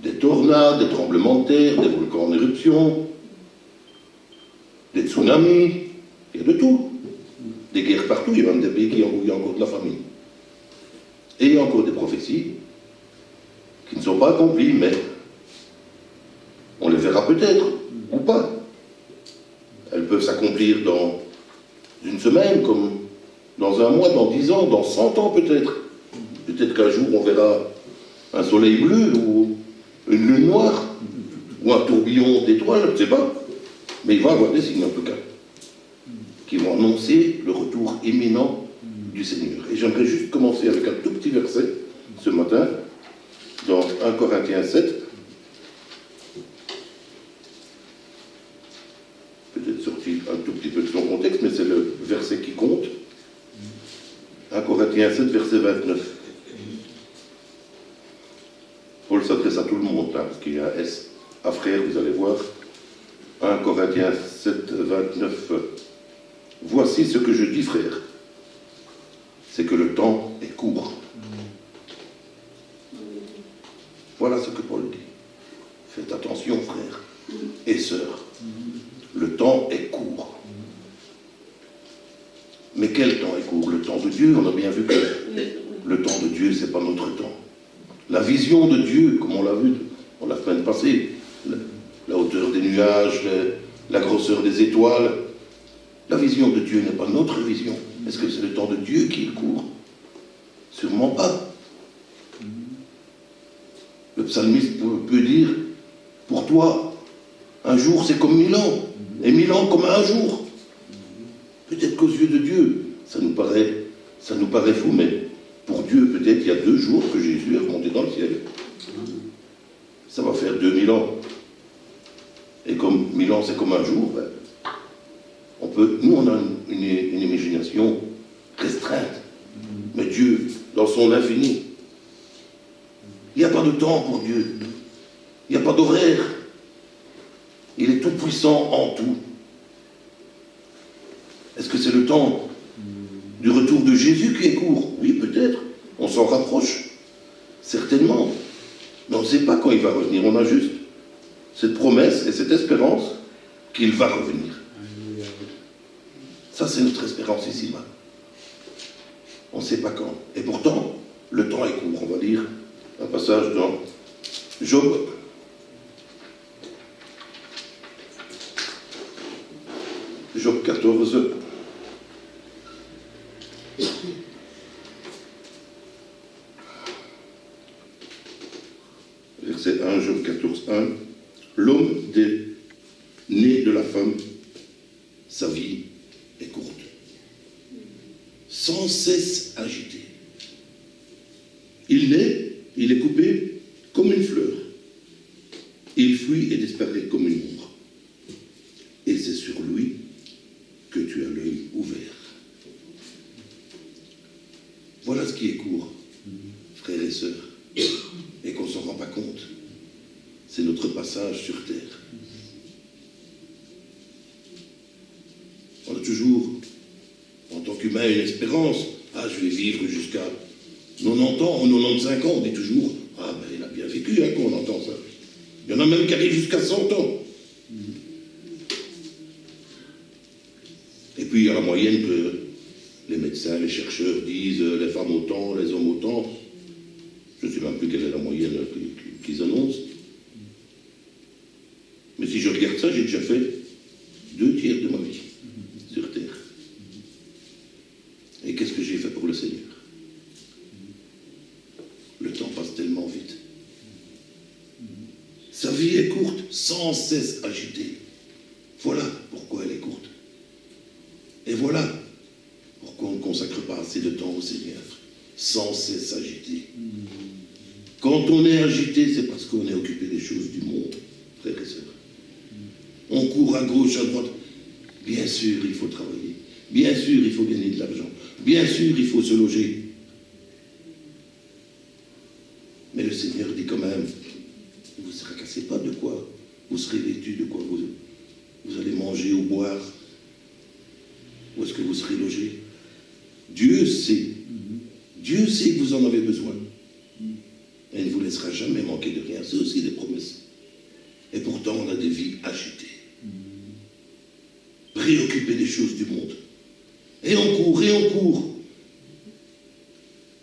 des tornades, des tremblements de terre, des volcans en éruption, des tsunamis, il y a de tout. Des guerres partout, il y a même des pays où il y a encore de la famine. Et il y a encore des prophéties qui ne sont pas accomplies, mais on les verra peut-être, ou pas. Elles peuvent s'accomplir dans une semaine, comme dans un mois, dans 10 ans, dans 100 ans peut-être. Peut-être qu'un jour on verra un soleil bleu, ou une lune noire, ou un tourbillon d'étoiles, je ne sais pas. Mais il va y avoir des signes en tout cas, qui vont annoncer le retour imminent du Seigneur. Et j'aimerais juste commencer avec un tout petit verset, ce matin, dans 1 Corinthiens 7, peut-être sorti un tout petit peu de son contexte, mais c'est le verset qui compte. 1 Corinthiens 7, verset 29. Paul s'adresse à tout le monde, là, parce qu'il y a un S. À frère, vous allez voir. 1 Corinthiens 7, 29. Voici ce que je dis, frère. C'est que le temps est court. Voilà ce que Paul dit. Faites attention, frères et sœurs. Le temps est court. Mais quel temps est court? Le temps de Dieu, on a bien vu que le temps de Dieu, ce n'est pas notre temps. La vision de Dieu, comme on l'a vu la semaine passée, la hauteur des nuages, la grosseur des étoiles, la vision de Dieu n'est pas notre vision. Est-ce que c'est le temps de Dieu qui est court? Sûrement pas. Le psalmiste peut dire, pour toi, un jour c'est comme 1000 ans, et 1000 ans comme un jour. Peut-être qu'aux yeux de Dieu, ça nous paraît fou, mais pour Dieu, peut-être il y a 2 jours que Jésus est remonté dans le ciel. Ça va faire 2000 ans. Et comme 1000 ans c'est comme un jour, ben, nous on a une imagination restreinte. Mais Dieu, dans son infini, il n'y a pas de temps pour Dieu. Il n'y a pas d'horaire. Il est tout puissant en tout. Est-ce que c'est le temps du retour de Jésus qui est court? Oui, peut-être. On s'en rapproche. Certainement. Mais on ne sait pas quand il va revenir. On a juste cette promesse et cette espérance qu'il va revenir. Ça, c'est notre espérance ici-bas. On ne sait pas quand. Et pourtant, le temps est court. On va lire un passage dans Job. Job 14. Verset 1, Job 14, 1. L'homme né de la femme, sa vie est courte. Sans cesse agité. Il naît, il est coupé comme une fleur. Il fuit et disparaît comme une ombre. Et c'est sur lui que tu as l'œil ouvert. Voilà ce qui est court, frères et sœurs, et qu'on ne s'en rend pas compte. C'est notre passage sur terre. On a toujours, en tant qu'humain, une espérance. Ah, je vais vivre jusqu'à 90 ans, 95 ans. On dit toujours, ah ben il a bien vécu hein, quand on entend ça. Il y en a même qui arrivent jusqu'à 100 ans. Et puis il y a la moyenne que les médecins, les chercheurs disent, les femmes autant, les hommes autant. Je ne sais même plus quelle est la moyenne qu'ils annoncent. Mais si je regarde ça, j'ai déjà fait 2 tiers de ma vie sur terre. Et qu'est-ce que j'ai fait pour le Seigneur? Le temps passe tellement vite. Sa vie est courte, sans cesse agitée. Voilà pourquoi elle est courte. Et voilà pourquoi on ne consacre pas assez de temps au Seigneur. Sans cesse s'agiter. Quand on est agité, c'est parce qu'on est occupé des choses du monde, frères et sœurs. On court à gauche, à droite. Bien sûr, il faut travailler. Bien sûr, il faut gagner de l'argent. Bien sûr, il faut se loger. Mais le Seigneur dit quand même, ne vous tracassez pas de quoi vous serez vêtus, de quoi vous allez manger ou boire. Où est-ce que vous serez logés? Dieu sait. Dieu sait que vous en avez besoin. Et il ne vous laissera jamais manquer de rien. C'est aussi des promesses. Et pourtant, on a des vies agitées. Préoccupées des choses du monde. Et on court, et on court.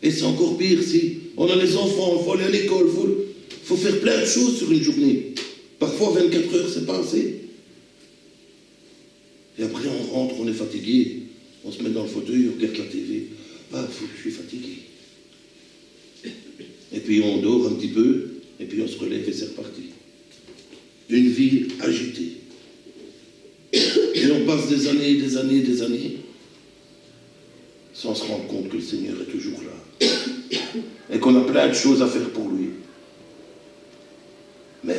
Et c'est encore pire si on a les enfants, il faut aller à l'école, il faut faire plein de choses sur une journée. Parfois 24 heures, c'est pas assez. Et après on rentre, on est fatigué, on se met dans le fauteuil, on regarde la TV. Ah, je suis fatigué. Et puis on dort un petit peu, et puis on se relève et c'est reparti. Une vie agitée. Et on passe des années, des années, des années, sans se rendre compte que le Seigneur est toujours là. Et qu'on a plein de choses à faire pour lui. Mais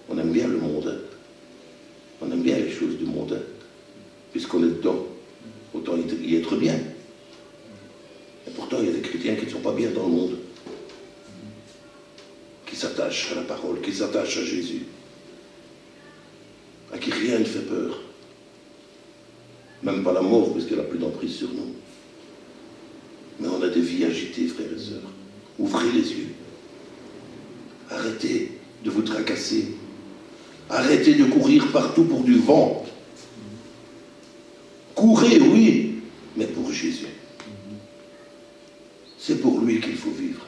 on aime bien le monde. Hein. On aime bien les choses du monde. Hein. Puisqu'on est dedans, autant y être bien. Et pourtant, il y a des chrétiens qui ne sont pas bien dans le monde. Qui s'attachent à la parole, qui s'attachent à Jésus. À qui rien ne fait peur. Même pas la mort, puisqu'elle n'a plus d'emprise sur nous. Mais on a des vies agitées, frères et sœurs. Ouvrez les yeux. Arrêtez de vous tracasser. Arrêtez de courir partout pour du vent. Courez, oui, mais pour Jésus. C'est pour lui qu'il faut vivre.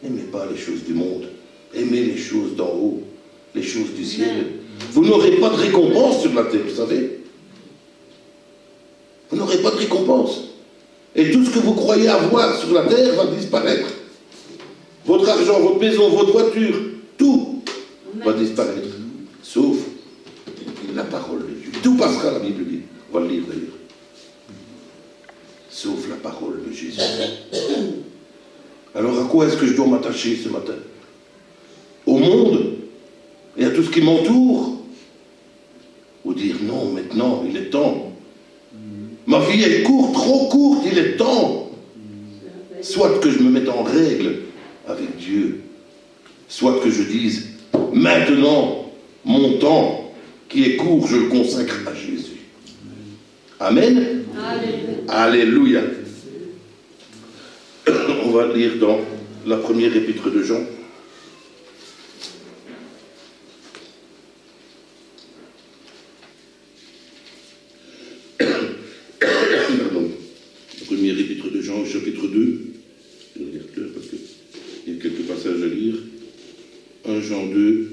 N'aimez pas les choses du monde. Aimez les choses d'en haut, les choses du ciel. Vous n'aurez pas de récompense sur la terre, vous savez. Vous n'aurez pas de récompense. Et tout ce que vous croyez avoir sur la terre va disparaître. Votre argent, votre maison, votre voiture, tout va disparaître. Sauf la parole de Dieu. Tout passera, la Bible dit. On va le lire d'ailleurs. Sauf la parole de Jésus. Alors à quoi est-ce que je dois m'attacher ce matin? Au monde et à tout ce qui m'entoure? Ou dire non, maintenant, il est temps. Ma vie est courte, trop courte, il est temps. Soit que je me mette en règle avec Dieu, soit que je dise, maintenant, mon temps qui est court, je le consacre à Jésus. Amen. Alléluia. On va lire dans la première épître de Jean. Première épître de Jean, chapitre 2. Je vais lire clair parce qu'il y a quelques passages à lire. 1 Jean 2,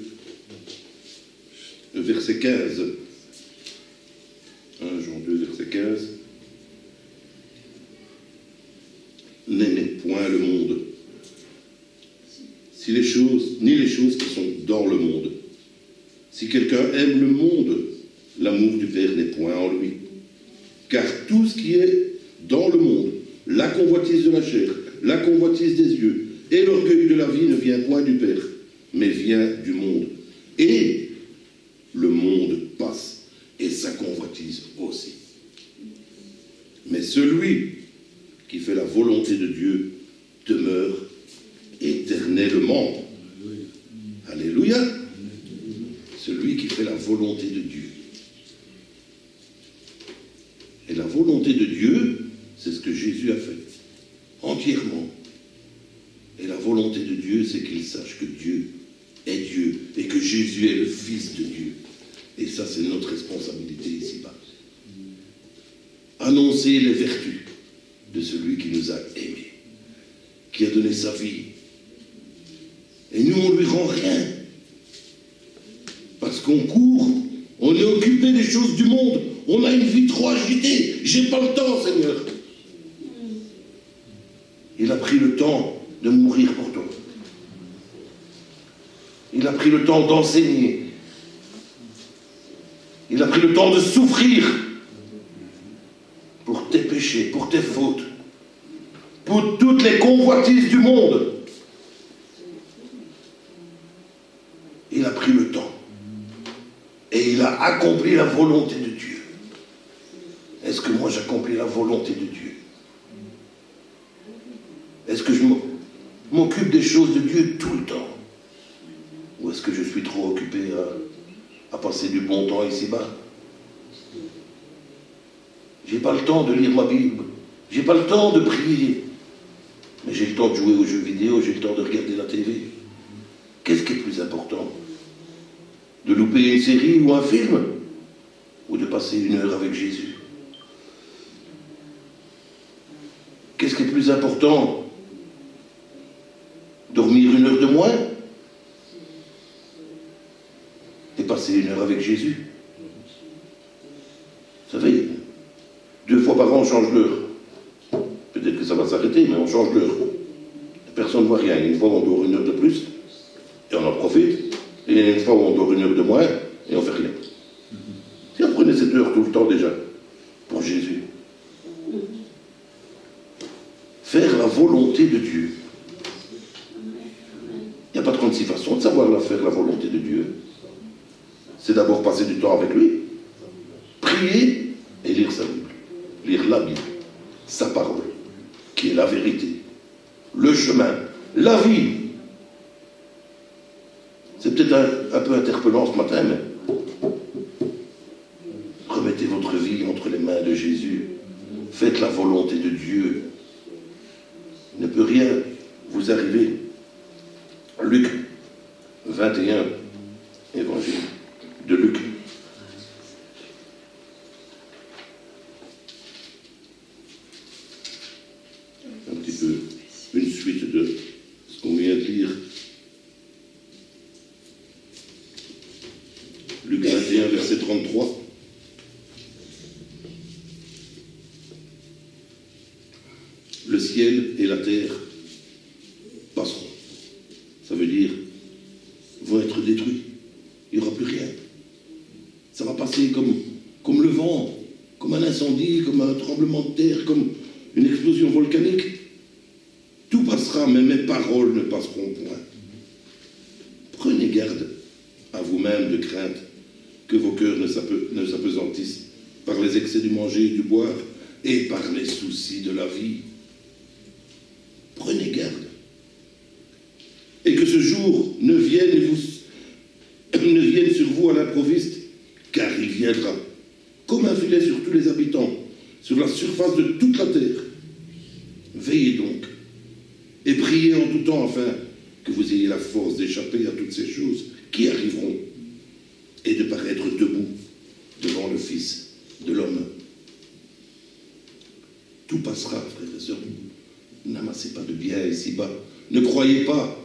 verset 15. 1 Jean 2, verset 15. N'aimez point le monde, ni les choses qui sont dans le monde. Si quelqu'un aime le monde, l'amour du Père n'est point en lui. Car tout ce qui est dans le monde, la convoitise de la chair, la convoitise des yeux et l'orgueil de la vie ne vient point du Père, mais vient du monde. Et le monde passe, et sa convoitise aussi. Mais celui qui fait la volonté de Dieu demeure éternellement. Alléluia. Celui qui fait la volonté de Dieu. Et la volonté de Dieu, c'est ce que Jésus a fait, entièrement. Et la volonté de Dieu, c'est qu'il sache que Dieu est Dieu et que Jésus est le Fils de Dieu. Et ça, c'est notre responsabilité ici-bas. Annoncer les vertus de celui qui nous a aimés, qui a donné sa vie. Et nous, on ne lui rend rien. Parce qu'on court, on est occupé des choses du monde, on a une vie trop agitée. J'ai pas le temps, Seigneur. Il a pris le temps de mourir pour toi. Il a pris le temps d'enseigner. Il a pris le temps de souffrir pour tes péchés, pour tes fautes, pour toutes les convoitises du monde. Il a pris le temps et il a accompli la volonté de Dieu. Est-ce que moi j'accomplis la volonté de Dieu? Est-ce que je m'occupe des choses de Dieu tout le temps? Ou est-ce que je suis trop occupé à passer du bon temps ici-bas? J'ai pas le temps de lire ma Bible, j'ai pas le temps de prier, mais j'ai le temps de jouer aux jeux vidéo, j'ai le temps de regarder la TV. Qu'est-ce qui est plus important? De louper une série ou un film? Ou de passer une heure avec Jésus? Qu'est-ce qui est plus important? Dormir une heure de moins? Et passer une heure avec Jésus? Vous savez, 2 fois par an, on change l'heure. Peut-être que ça va s'arrêter, mais on change l'heure. Personne ne voit rien. Une fois, on dort une heure de plus, et on en profite. Et une fois, on dort une heure de moins, et on ne fait rien. Si on prenait cette heure tout le temps déjà, pour Jésus. Faire la volonté de Dieu. Il n'y a pas 36 façons de savoir faire la volonté de Dieu. C'est d'abord passer du temps avec lui, prier et lire sa Bible. Lire la Bible, sa parole, qui est la vérité, le chemin, la vie. C'est peut-être un peu interpellant ce matin, mais remettez votre vie entre les mains de Jésus. Faites la volonté de Dieu. Il ne peut rien vous arriver. Luc 21, évangile de Luc. Un petit peu une suite de ce qu'on vient de lire. Luc 21, verset 33. Le ciel et la terre passeront. Ça veut dire, vont être détruits. Il n'y aura plus rien. Ça va passer comme le vent, comme un incendie, comme un tremblement de terre, comme une explosion volcanique. Tout passera, mais mes paroles ne passeront point. Prenez garde à vous-même de crainte que vos cœurs ne s'apesantissent par les excès du manger et du boire et par les soucis de la vie. Prenez garde. Et que ce jour ne vienne sur vous à l'improviste, car il viendra comme un filet sur tous les habitants, sur la surface de toute la terre. Veillez donc et priez en tout temps afin que vous ayez la force d'échapper à toutes ces choses qui arriveront et de paraître debout devant le Fils de l'homme. Tout passera, frères et sœurs. N'amassez pas de biens ici-bas. Ne croyez pas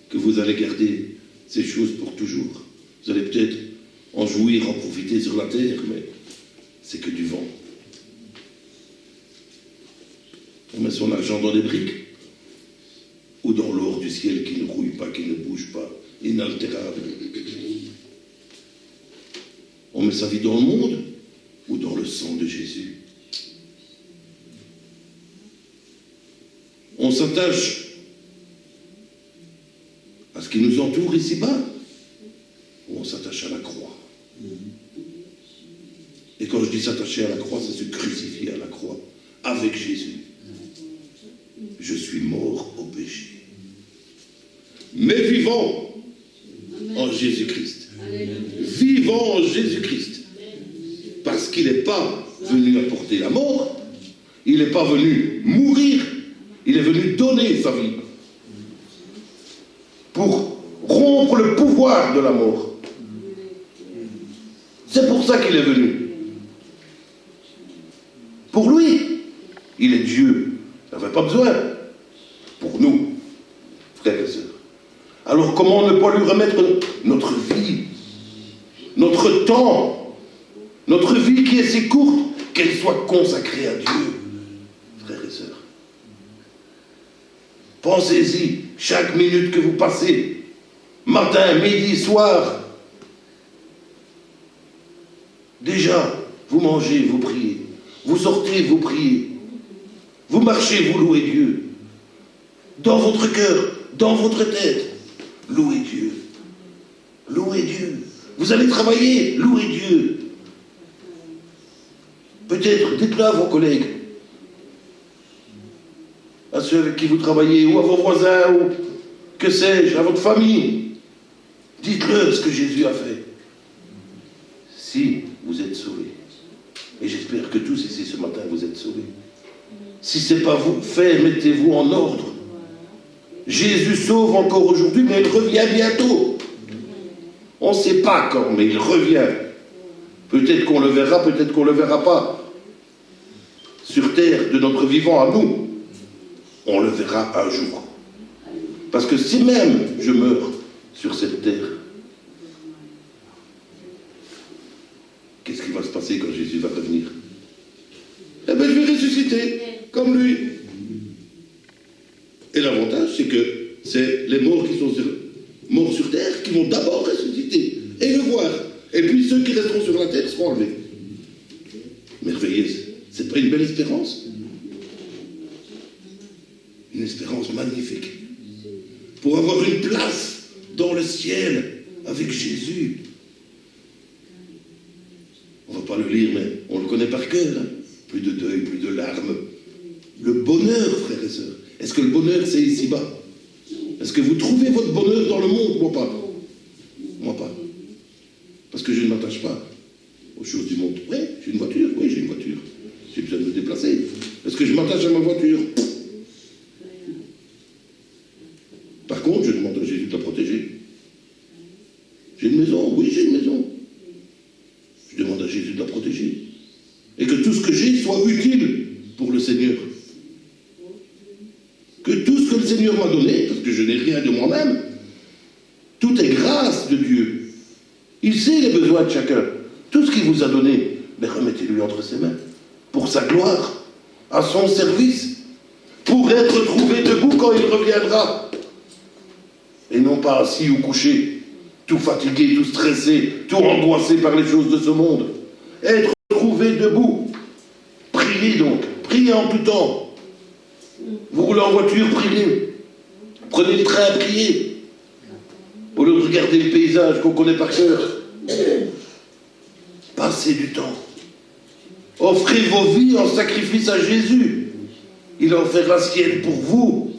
que vous allez garder ces choses pour toujours. Vous allez peut-être en jouir, en profiter sur la terre, mais c'est que du vent. On met son argent dans des briques ou dans l'or du ciel qui ne rouille pas, qui ne bouge pas, inaltérable. On met sa vie dans le monde ou dans le sang de Jésus. On s'attache à ce qui nous entoure ici-bas, ou on s'attache à la croix. Et quand je dis s'attacher à la croix, c'est se crucifier à la croix avec Jésus. Je suis mort au péché, mais vivant en Jésus-Christ. Vivant en Jésus-Christ. Parce qu'il n'est pas venu apporter la mort, il n'est pas venu mourir, il est venu donner sa vie pour rompre le pouvoir de la mort. C'est pour ça qu'il est venu. Pour lui, il est Dieu. Il n'avait pas besoin. Pour nous, frères et sœurs. Alors comment ne pas lui remettre notre vie, notre temps, notre vie qui est si courte, qu'elle soit consacrée à Dieu, frères et sœurs. Pensez-y, chaque minute que vous passez, matin, midi, soir. Déjà, vous mangez, vous priez. Vous sortez, vous priez. Vous marchez, vous louez Dieu. dans votre cœur, dans votre tête. Louez Dieu. Louez Dieu. Vous allez travailler, louez Dieu. Peut-être, dites-le à vos collègues, à ceux avec qui vous travaillez, ou à vos voisins, ou que sais-je, à votre famille. Dites-le ce que Jésus a fait. Si vous êtes sauvés, et j'espère que tous ici ce matin vous êtes sauvés, si ce n'est pas vous fait, mettez-vous en ordre. Jésus sauve encore aujourd'hui, mais il revient bientôt. On ne sait pas quand, mais il revient. Peut-être qu'on le verra, peut-être qu'on ne le verra pas. Sur terre, de notre vivant à nous, on le verra un jour. Parce que si même je meurs sur cette terre, qu'est-ce qui va se passer quand Jésus va revenir? Eh bien, je vais ressusciter, comme lui. Et l'avantage, c'est que c'est les morts qui sont morts sur terre qui vont d'abord ressusciter et le voir. Et puis ceux qui resteront sur la terre seront enlevés. Merveilleuse. C'est pas une belle espérance? Une espérance magnifique. Pour avoir une place dans le ciel avec Jésus. On ne va pas le lire, mais on le connaît par cœur. Hein. Plus de deuil, plus de larmes. Le bonheur, frères et sœurs. Est-ce que le bonheur, c'est ici-bas? Est-ce que vous trouvez votre bonheur dans le monde? Moi pas. Moi pas. Parce que je ne m'attache pas aux choses du monde. Oui, j'ai une voiture. Oui, j'ai une voiture. J'ai besoin de me déplacer. Est-ce que je m'attache à ma voiture? Par contre, je demande à Jésus de la protéger. J'ai une maison. Oui, j'ai une maison. Je demande à Jésus de la protéger. Et que tout ce que j'ai soit utile pour le Seigneur. Que tout ce que le Seigneur m'a donné, parce que je n'ai rien de moi-même, tout est grâce de Dieu. Il sait les besoins de chacun. Tout ce qu'il vous a donné, mais remettez-lui entre ses mains. Pour sa gloire, à son service, pour être trouvé debout quand il reviendra. Et non pas assis ou couché, tout fatigué, tout stressé, tout angoissé par les choses de ce monde. Être trouvé debout. Priez donc, priez en tout temps. Vous roulez en voiture, priez. Prenez le train, priez. Au lieu de regarder le paysage qu'on connaît par cœur. Passez du temps. Offrez vos vies en sacrifice à Jésus. Il en fait la sienne pour vous.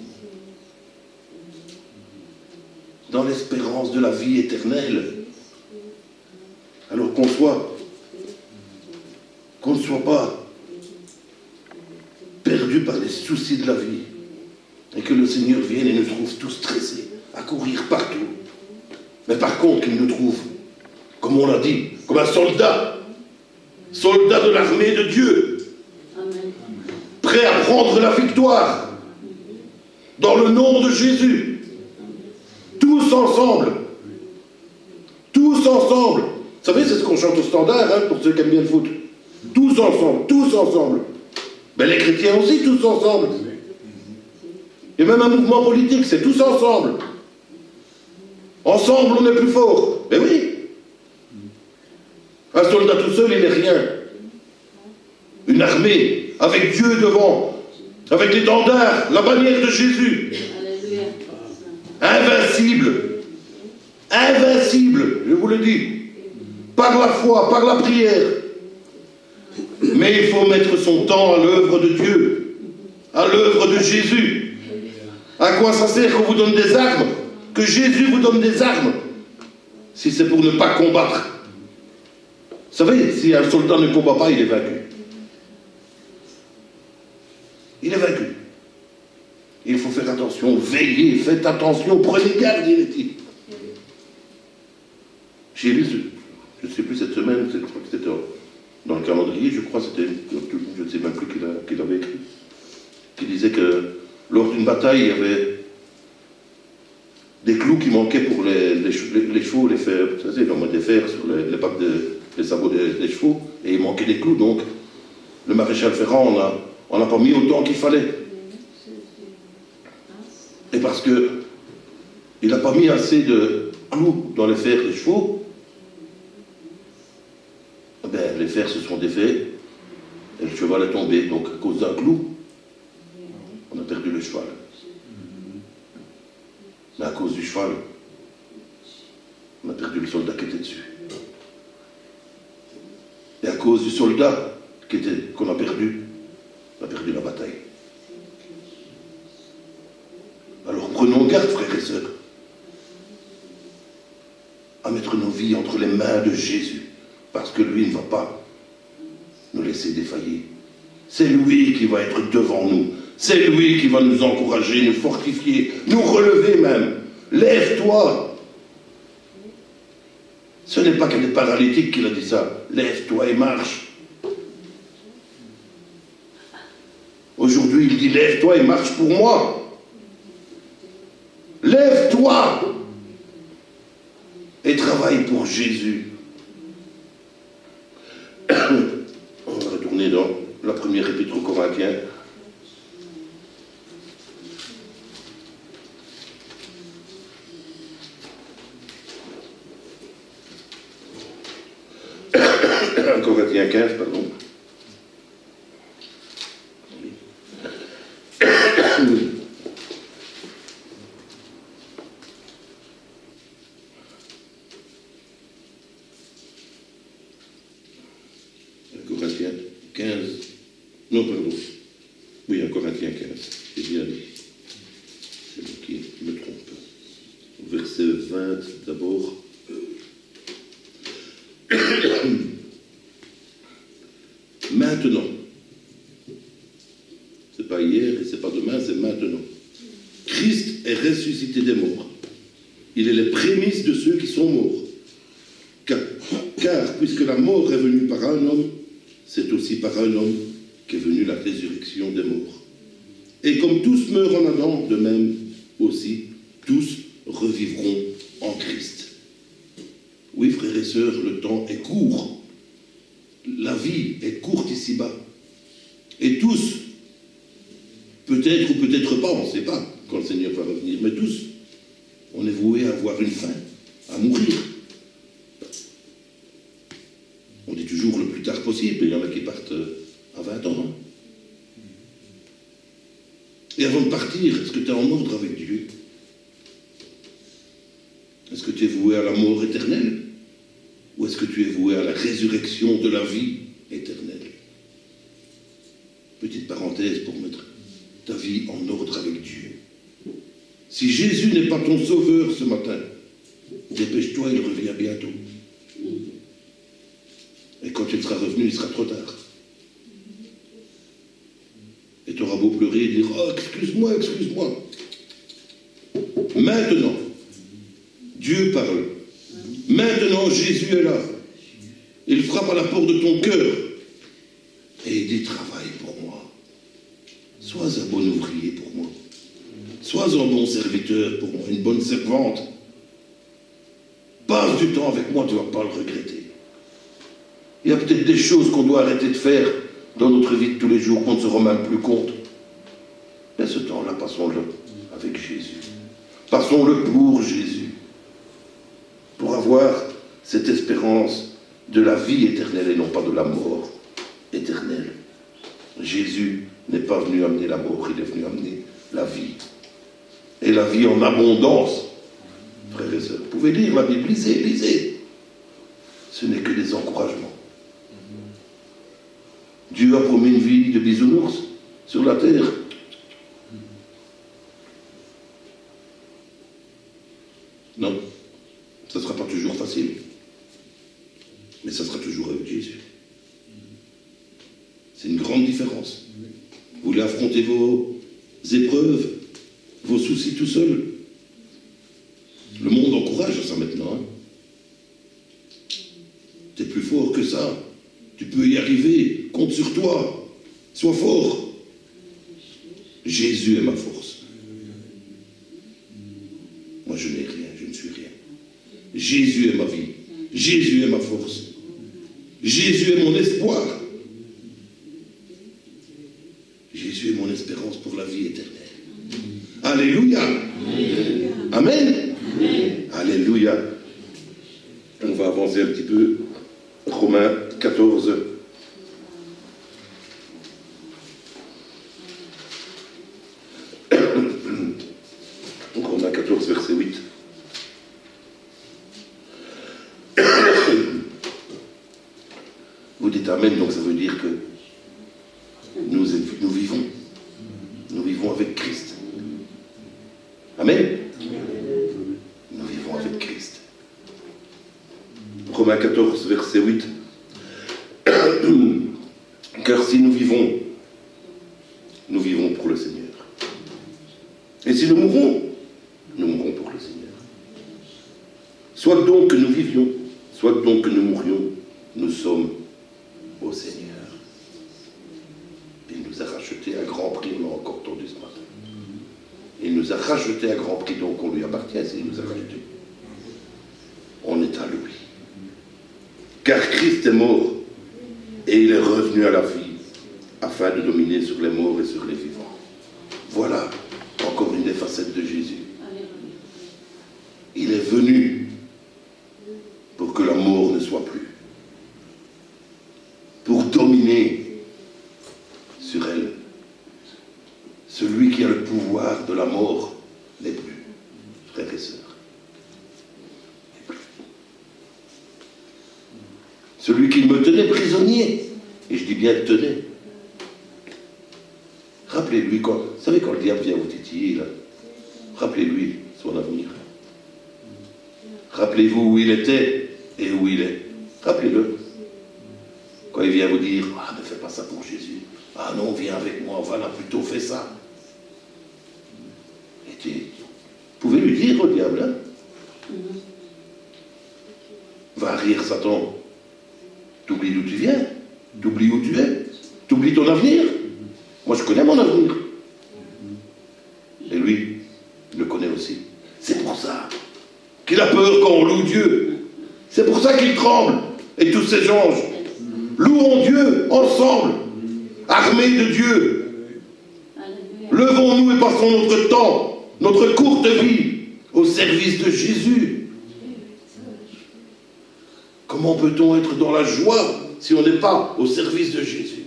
Dans l'espérance de la vie éternelle. Alors qu'on ne soit pas perdu par les soucis de la vie. Et que le Seigneur vienne et nous trouve tous stressés, à courir partout. Mais par contre, qu'il nous trouve, comme on l'a dit, comme un soldat de l'armée de Dieu, prêt à prendre la victoire, dans le nom de Jésus, tous ensemble. Tous ensemble. Vous savez, c'est ce qu'on chante au standard, hein, pour ceux qui aiment bien le foot. Tous ensemble, tous ensemble. Ben, les chrétiens aussi, tous ensemble. Et même un mouvement politique, c'est tous ensemble. Ensemble, on est plus fort. Ben oui. Un soldat tout seul, il n'est rien. Une armée, avec Dieu devant, avec l'étendard, la bannière de Jésus. Invincible. Invincible, je vous le dis. Par la foi, par la prière. Mais il faut mettre son temps à l'œuvre de Dieu, à l'œuvre de Jésus. À quoi ça sert qu'on vous donne des armes? Que Jésus vous donne des armes? Si c'est pour ne pas combattre. Vous savez, si un soldat ne combat pas, il est vaincu. Il est vaincu. Il faut faire attention, veillez, faites attention, prenez garde, il est dit. J'ai lu, je ne sais plus cette semaine, je crois que c'était dans le calendrier, je crois, c'était, je ne sais même plus qui l'avait écrit, qui disait que lors d'une bataille, il y avait des clous qui manquaient pour les chevaux, les fers, vous savez, on met des fers sur les pattes des sabots des chevaux, et il manquait des clous, donc le maréchal Ferrand, on n'a pas mis autant qu'il fallait. Et parce que il n'a pas mis assez de clous dans les fers des chevaux, ben, les fers se sont défaits et le cheval est tombé. Donc à cause d'un clou, on a perdu le cheval. Mais à cause du cheval, on a perdu le soldat qui était dessus. Et à cause du soldat qu'on a perdu la bataille. Alors prenons garde, frères et sœurs, à mettre nos vies entre les mains de Jésus, parce que lui ne va pas nous laisser défaillir. C'est lui qui va être devant nous. C'est lui qui va nous encourager, nous fortifier, nous relever même. Lève-toi. Ce n'est pas qu'un des paralytiques qui a dit ça. Lève-toi et marche. Aujourd'hui, il dit lève-toi et marche pour moi. Lève-toi et travaille pour Jésus. On va retourner dans la première épître aux Corinthiens. Corinthiens 15, pardon. Corinthiens 15. Non, pardon. Oui, en Corinthiens 15. C'est bien dit. C'est moi qui me trompe. Verset 20 d'abord. Maintenant. C'est pas hier et c'est pas demain, c'est maintenant. Christ est ressuscité des morts. Il est les prémices de ceux qui sont morts. Car puisque la mort est venue par un homme, c'est aussi par un homme qu'est venue la résurrection des morts. Et comme tous meurent en Adam, de même aussi, tous revivront en Christ. Oui, frères et sœurs, le temps est court. La vie est courte ici-bas. Et tous, peut-être ou peut-être pas, on ne sait pas quand le Seigneur va revenir, mais tous, on est voué à avoir une fin, à mourir. On dit toujours le plus tard possible, il y en a qui partent à 20 ans. Hein. Et avant de partir, est-ce que tu es en ordre avec Dieu? Est-ce que tu es voué à la mort éternelle? Ou est-ce que tu es voué à la résurrection de la vie éternelle? Petite parenthèse pour mettre ta vie en ordre avec Dieu. Si Jésus n'est pas ton sauveur ce matin, dépêche-toi, il revient bientôt. Et quand tu seras revenu, il sera trop tard. Et tu auras beau pleurer et dire « Oh, excuse-moi, excuse-moi ». Maintenant, Dieu parle. Maintenant, Jésus est là. Il frappe à la porte de ton cœur. Et il dit, travaille pour moi. Sois un bon ouvrier pour moi. Sois un bon serviteur pour moi, une bonne servante. Passe du temps avec moi, tu ne vas pas le regretter. Il y a peut-être des choses qu'on doit arrêter de faire dans notre vie de tous les jours, qu'on ne se rend même plus compte. Mais ce temps-là, passons-le avec Jésus. Passons-le pour Jésus. Pour avoir cette espérance de la vie éternelle et non pas de la mort éternelle. Jésus n'est pas venu amener la mort, il est venu amener la vie. Et la vie en abondance. Frères et sœurs, vous pouvez lire la Bible, lisez, lisez. Ce n'est que des encouragements. Dieu a promis une vie de bisounours sur la terre. Non, ça ne sera pas toujours facile. Mais ça sera toujours avec Jésus. C'est une grande différence. Vous voulez affronter vos épreuves, vos soucis tout seul. Le monde encourage ça maintenant. Hein. Tu es plus fort que ça. Tu peux y arriver. Compte sur toi. Sois fort. Jésus est ma force. Moi, je n'ai rien. Je ne suis rien. Jésus est ma vie. Jésus est ma force. Jésus est mon espoir. Jésus est mon espérance pour la vie éternelle. Alléluia. Amen. Alléluia. On va avancer un petit peu. Romains 14. Romains 14, 14, verset 8. Vous dites Amen, donc ça veut dire que nous vivons. Nous vivons avec Christ. Amen. Nous vivons avec Christ. Romains 14, verset 8. Car si nous vivons pour le Seigneur. Et si nous mourrons pour le Seigneur. Soit donc que nous vivions, soit donc que nous mourions, nous sommes au Seigneur. Il nous a racheté à grand prix, on l'a encore entendu ce matin. Il nous a racheté à grand prix, donc on lui appartient, s'il nous a racheté. On est à lui. Car Christ est mort, et il est revenu à la vie, afin de dominer sur les morts et sur les vivants. Voilà encore une des facettes de Jésus. Il est venu pour que la mort ne soit plus, pour dominer sur elle. Celui qui a le pouvoir de la mort n'est plus, frères et sœurs. N'est plus. Celui qui me tenait prisonnier, et je dis bien tenait. Rappelez-lui, vous savez quand le diable vient vous titiller, là, rappelez-lui son avenir. Rappelez-vous où il était et où il est. Rappelez-le. Quand il vient vous dire, ah, ne fais pas ça pour Jésus. Ah non, viens avec moi, voilà, plutôt fais ça. Et vous pouvez lui dire au diable, hein? Va rire Satan. T'oublies d'où tu viens, t'oublies où tu es, t'oublies ton avenir. Moi je connais mon avenir. Et lui, il le connaît aussi. C'est pour ça qu'il a peur quand on loue Dieu. C'est pour ça qu'il tremble. Et tous ces anges, louons Dieu ensemble, armés de Dieu. Levons-nous et passons notre temps, notre courte vie, au service de Jésus. Comment peut-on être dans la joie si on n'est pas au service de Jésus?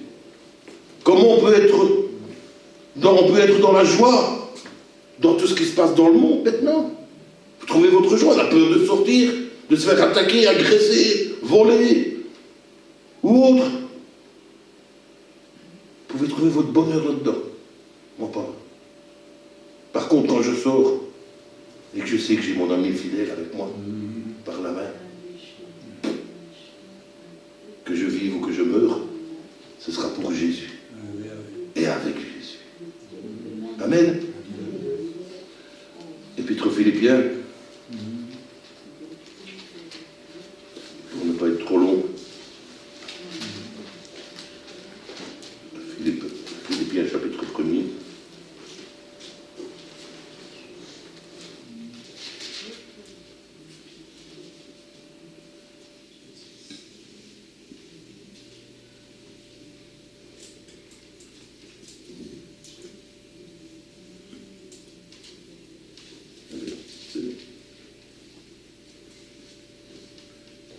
Comment on peut être dans la joie dans tout ce qui se passe dans le monde maintenant? Vous trouvez votre joie, la peur de sortir, de se faire attaquer, agresser, voler ou autre. Vous pouvez trouver votre bonheur là-dedans. Moi pas. Par contre, quand je sors et que je sais que j'ai mon ami fidèle avec moi, par la main, que je vive ou que je meure, ce sera pour Jésus. Et avec Jésus. Amen. Épître aux Philippiens, pour ne pas être trop long. Philippiens chapitre 1er.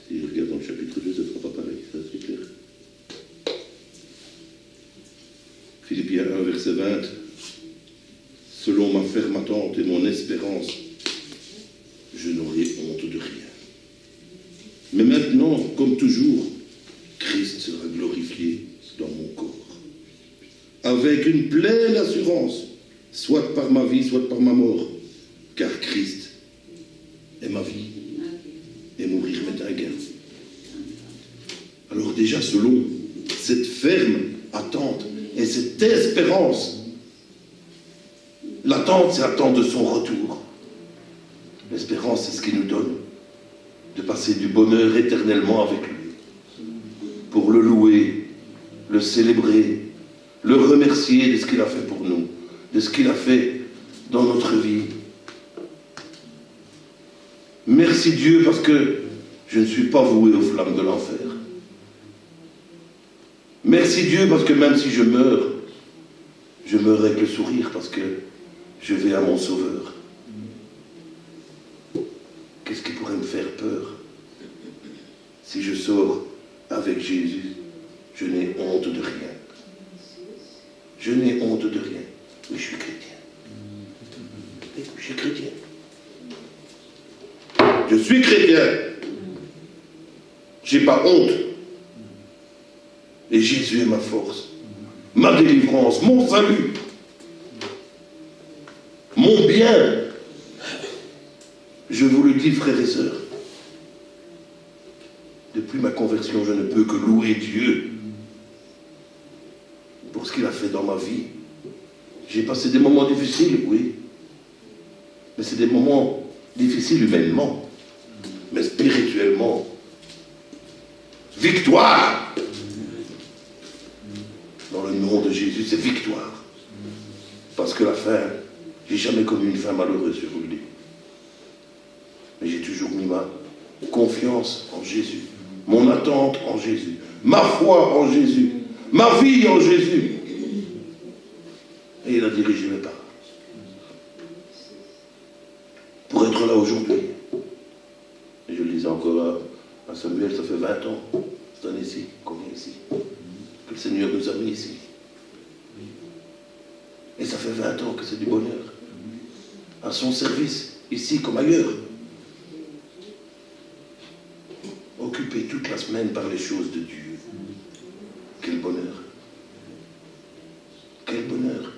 Si je regarde dans le chapitre 2, ça ne sera pas pareil, ça c'est clair. Philippiens 1, verset 20. Selon ma ferme attente et mon espérance, je n'aurai honte de rien. Mais maintenant, comme toujours, Christ sera glorifié dans mon corps. Avec une pleine assurance, soit par ma vie, soit par ma mort, car Christ est ma vie. Et mourir m'est un gain. Alors déjà, selon cette ferme attente et cette espérance, l'attente, c'est l'attente de son retour. L'espérance, c'est ce qui nous donne de passer du bonheur éternellement avec lui, pour le louer, le célébrer, le remercier de ce qu'il a fait pour nous, de ce qu'il a fait dans notre vie. Merci Dieu parce que je ne suis pas voué aux flammes de l'enfer. Merci Dieu parce que même si je meurs avec le sourire parce que je vais à mon Sauveur. Qu'est-ce qui pourrait me faire peur? Si je sors avec Jésus, je n'ai honte de rien. Je n'ai honte de rien. Oui, je suis chrétien. Oui, je suis chrétien. Je suis chrétien. Je n'ai pas honte. Et Jésus est ma force, ma délivrance, mon salut, mon bien. Je vous le dis, frères et sœurs, depuis ma conversion, je ne peux que louer Dieu pour ce qu'il a fait dans ma vie. J'ai passé des moments difficiles, oui, mais c'est des moments difficiles humainement, mais spirituellement. Victoire! Dans le nom de Jésus, c'est victoire. Parce que la fin, j'ai jamais connu une fin malheureuse, je vous le dis. Mais j'ai toujours mis ma confiance en Jésus, mon attente en Jésus, ma foi en Jésus, ma vie en Jésus. Et il a dirigé mes pas. Pour être là aujourd'hui. Et je le disais encore à Samuel, ça fait 20 ans, cette année-ci, qu'on est ici. Que le Seigneur nous a mis ici. Et ça fait 20 ans que c'est du bonheur. À son service, ici comme ailleurs. Occupé toute la semaine par les choses de Dieu. Quel bonheur. Quel bonheur.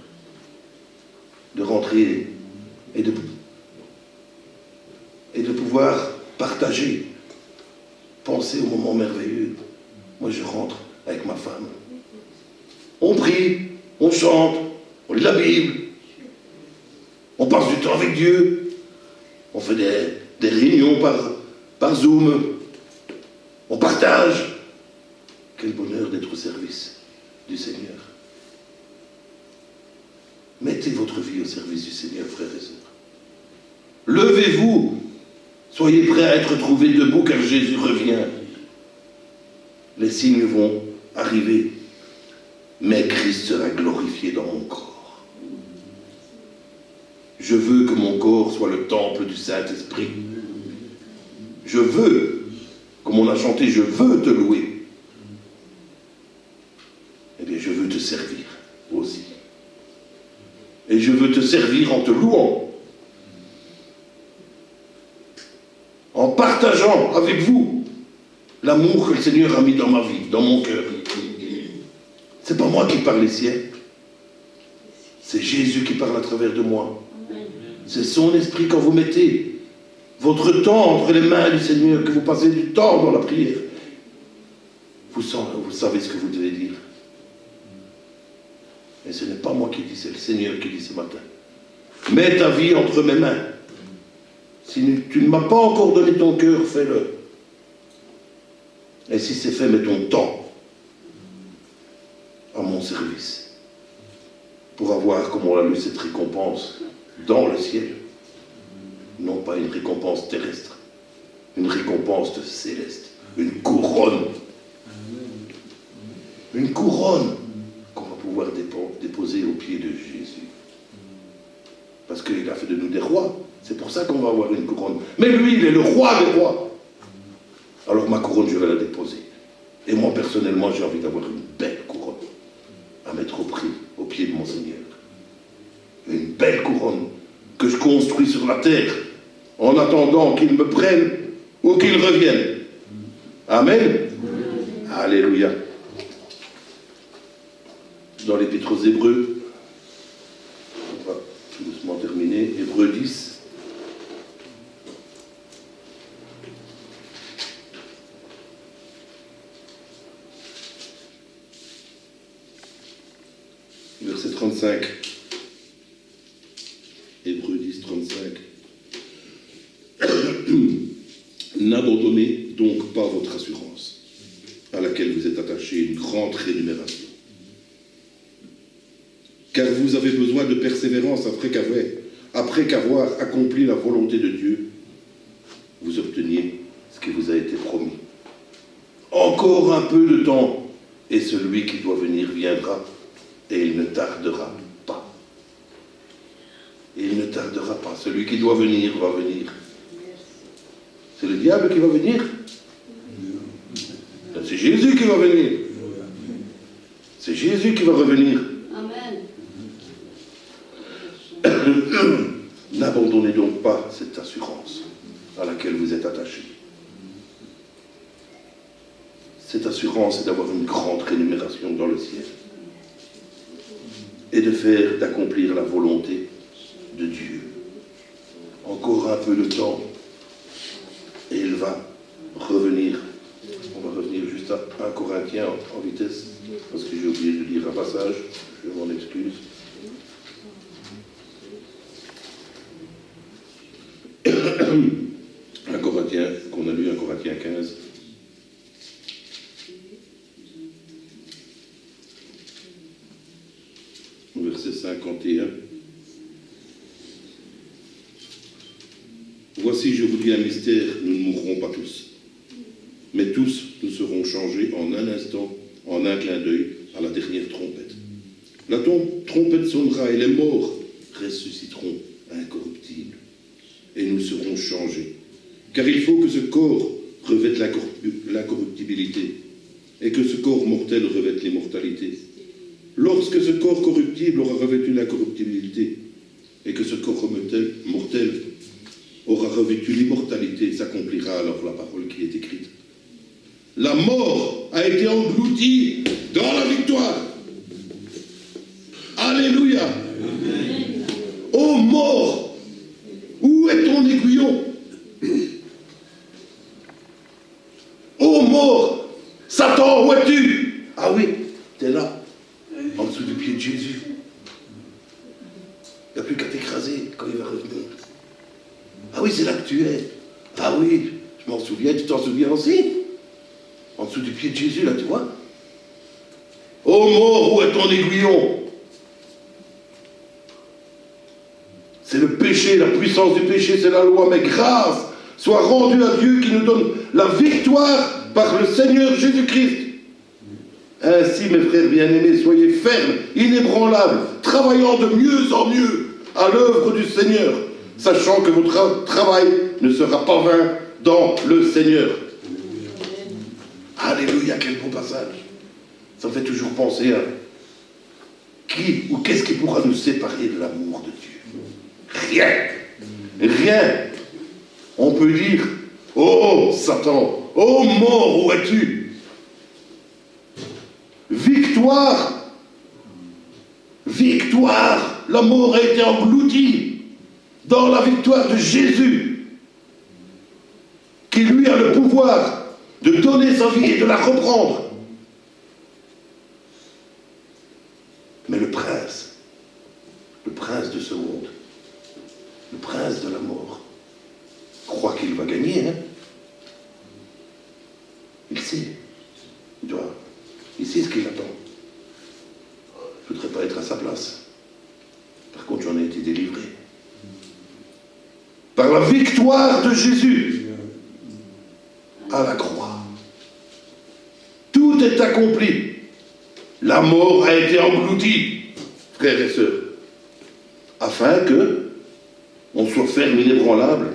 De rentrer et de pouvoir partager, penser au moment merveilleux. Moi je rentre avec ma femme. On prie, on chante, on lit la Bible, on passe du temps avec Dieu, on fait des réunions par Zoom, on partage. Quel bonheur d'être au service du Seigneur. Mettez votre vie au service du Seigneur, frères et sœurs. Levez-vous, soyez prêts à être trouvés debout car Jésus revient. Les signes vont arriver, mais Christ sera glorifié dans mon corps. Je veux que mon corps soit le temple du Saint-Esprit. Je veux, comme on a chanté, je veux te louer. Eh bien, je veux te servir aussi. Et je veux te servir en te louant. En partageant avec vous l'amour que le Seigneur a mis dans ma vie, dans mon cœur. C'est pas moi qui parle ici, hein. C'est Jésus qui parle à travers de moi. C'est son esprit. Quand vous mettez votre temps entre les mains du Seigneur, que vous passez du temps dans la prière, vous savez ce que vous devez dire. Et ce n'est pas moi qui dis, c'est le Seigneur qui dit ce matin. Mets ta vie entre mes mains. Si tu ne m'as pas encore donné ton cœur, fais-le. Et si c'est fait, mets ton temps à mon service. Pour avoir, comme on l'a lu, cette récompense dans le ciel. Non pas une récompense terrestre. Une récompense céleste. Une couronne. Une couronne qu'on va pouvoir déposer aux pieds de Jésus. Parce qu'il a fait de nous des rois. C'est pour ça qu'on va avoir une couronne. Mais lui, il est le roi des rois. Alors ma couronne, je vais la déposer. Et moi, personnellement, j'ai envie d'avoir une belle couronne à mettre au pied de mon Seigneur. Une belle couronne que je construis sur la terre en attendant qu'il me prenne ou qu'il revienne. Amen. Alléluia. Dans l'Épître aux Hébreux, on va tout doucement terminer, Hébreux 10. Verset 35. Hébreux 10, 35. N'abandonnez donc pas votre assurance, à laquelle vous êtes attachés une grande rémunération. Car vous avez besoin de persévérance après qu'avoir accompli la volonté de Dieu, vous obteniez ce qui vous a été promis. Encore un peu de temps, et celui qui doit venir viendra, et il ne tardera pas. Il ne tardera pas. Celui qui doit venir va venir. C'est le diable qui va venir? C'est Jésus qui va venir. C'est Jésus qui va revenir. N'abandonnez donc pas cette assurance à laquelle vous êtes attachés. Cette assurance est d'avoir une grande rémunération dans le ciel et d'accomplir la volonté de Dieu. Encore un peu de temps et il va revenir. On va revenir juste à 1 Corinthiens en vitesse parce que j'ai oublié de lire un passage, je m'en excuse. Un Corinthiens, qu'on a lu, 1 Corinthiens 15. Verset 51. Voici, je vous dis un mystère, nous ne mourrons pas tous. Mais tous, nous serons changés en un instant, en un clin d'œil, à la dernière trompette. La trompette sonnera et les morts ressusciteront incorruptibles. Et nous serons changés. Car il faut que ce corps revête l'incorruptibilité et que ce corps mortel revête l'immortalité. Lorsque ce corps corruptible aura revêtu l'incorruptibilité et que ce corps mortel aura revêtu l'immortalité, s'accomplira alors la parole qui est écrite. La mort a été engloutie dans la victoire. Alléluia. Amen. Ô mort, où est ton aiguillon? Ô mort, Satan, où es-tu? Ah oui, t'es là, en dessous du pied de Jésus. Il n'y a plus qu'à t'écraser quand il va revenir. Ah oui, c'est là que tu es. Ah oui, je m'en souviens, tu t'en souviens aussi? En dessous du pied de Jésus, là, tu vois? Ô mort, où est ton aiguillon? C'est le péché, la puissance du péché, c'est la loi, mais grâce soit rendue à Dieu qui nous donne la victoire par le Seigneur Jésus-Christ. Ainsi, mes frères bien-aimés, soyez fermes, inébranlables, travaillant de mieux en mieux à l'œuvre du Seigneur, sachant que votre travail ne sera pas vain dans le Seigneur. Alléluia, quel beau passage. Ça me fait toujours penser à qui ou qu'est-ce qui pourra nous séparer de l'amour de Dieu? Rien. Rien. On peut dire, oh Satan, oh mort, où es-tu? Victoire. Victoire. La mort a été engloutie dans la victoire de Jésus, qui lui a le pouvoir de donner sa vie et de la reprendre. Mais le prince de ce monde, le prince de la mort, croit qu'il va gagner, hein? Il sait. Il sait ce qu'il attend. Je ne voudrais pas être à sa place. Par contre, j'en ai été délivré. Par la victoire de Jésus à la croix. Tout est accompli. La mort a été engloutie, frères et sœurs, afin que on soit ferme, inébranlable,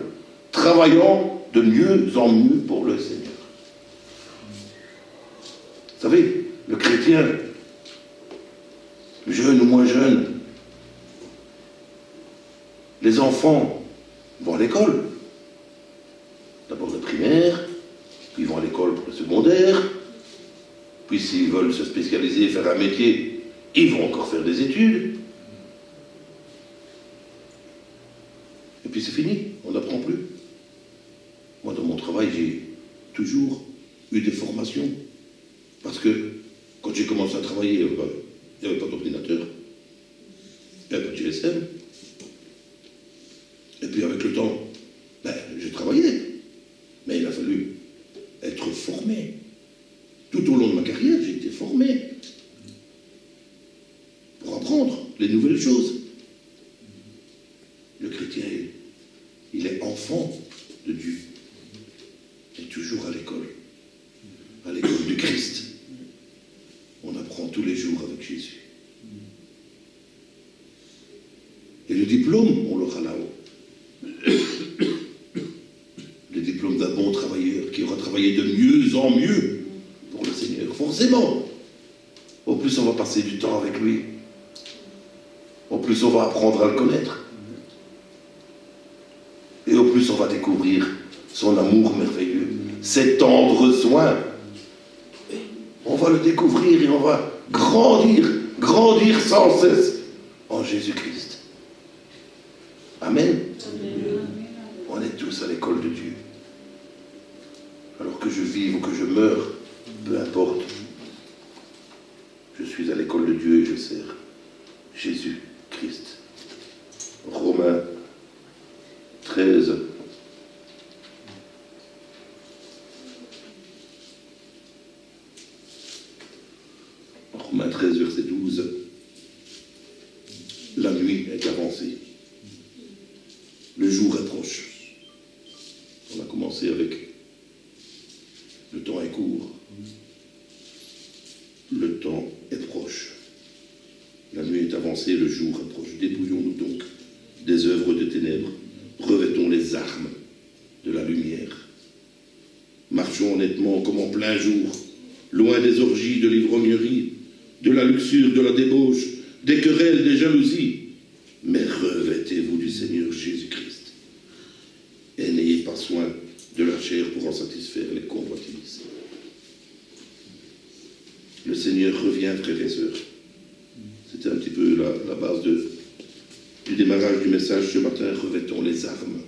travaillant de mieux en mieux pour le Seigneur. Vous savez, le chrétien, jeune ou moins jeune, les enfants vont à l'école. D'abord le primaire, puis ils vont à l'école pour le secondaire, puis s'ils veulent se spécialiser, faire un métier, ils vont encore faire des études. Et puis c'est fini, on n'apprend plus. Moi, dans mon travail, j'ai toujours eu des formations. Parce que quand j'ai commencé à travailler, il n'y avait pas d'ordinateur, il n'y avait pas de GSM. Et puis avec le temps, j'ai travaillé. Mais il a fallu être formé. Tout au long de ma carrière, j'ai été formé pour apprendre les nouvelles choses. Le chrétien, il est enfant de Dieu. Il est toujours à l'école du Christ. On apprend tous les jours avec Jésus. Et le diplôme, on l'aura là-haut. Le diplôme d'un bon travailleur qui aura travaillé de mieux en mieux pour le Seigneur. Forcément. Au plus on va passer du temps avec lui, au plus on va apprendre à le connaître. Et au plus on va découvrir son amour merveilleux, ses tendres soins. On va le découvrir et on va grandir sans cesse en Jésus-Christ. Amen. On est tous à l'école de Dieu. Alors que je vive ou que je meure, peu importe. Je suis à l'école de Dieu et je sers Jésus-Christ. Romains 13. Romains 13, verset 12. La nuit est avancée. Le jour approche. On a commencé avec le temps est court. Le temps est proche. La nuit est avancée, le jour approche. Dépouillons-nous donc des œuvres de ténèbres. Revêtons les armes de la lumière. Marchons honnêtement comme en plein jour, loin des orgies de l'ivrognerie, de la luxure, de la débauche, des querelles, des jalousies. Mais revêtez-vous du Seigneur Jésus-Christ. Et n'ayez pas soin de la chair pour en satisfaire les convoitises. Le Seigneur revient, frères et sœurs. C'était un petit peu la base du démarrage du message ce matin. Revêtons les armes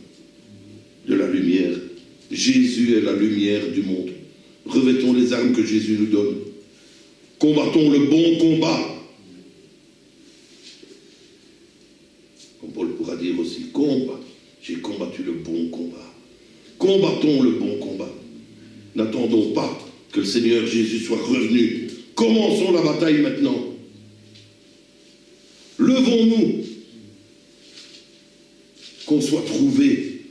de la lumière. Jésus est la lumière du monde. Revêtons les armes que Jésus nous donne. Combattons le bon combat. Comme Paul pourra dire aussi, combat. J'ai combattu le bon combat. Combattons le bon combat. N'attendons pas que le Seigneur Jésus soit revenu. Commençons la bataille maintenant. Levons-nous. Qu'on soit trouvés,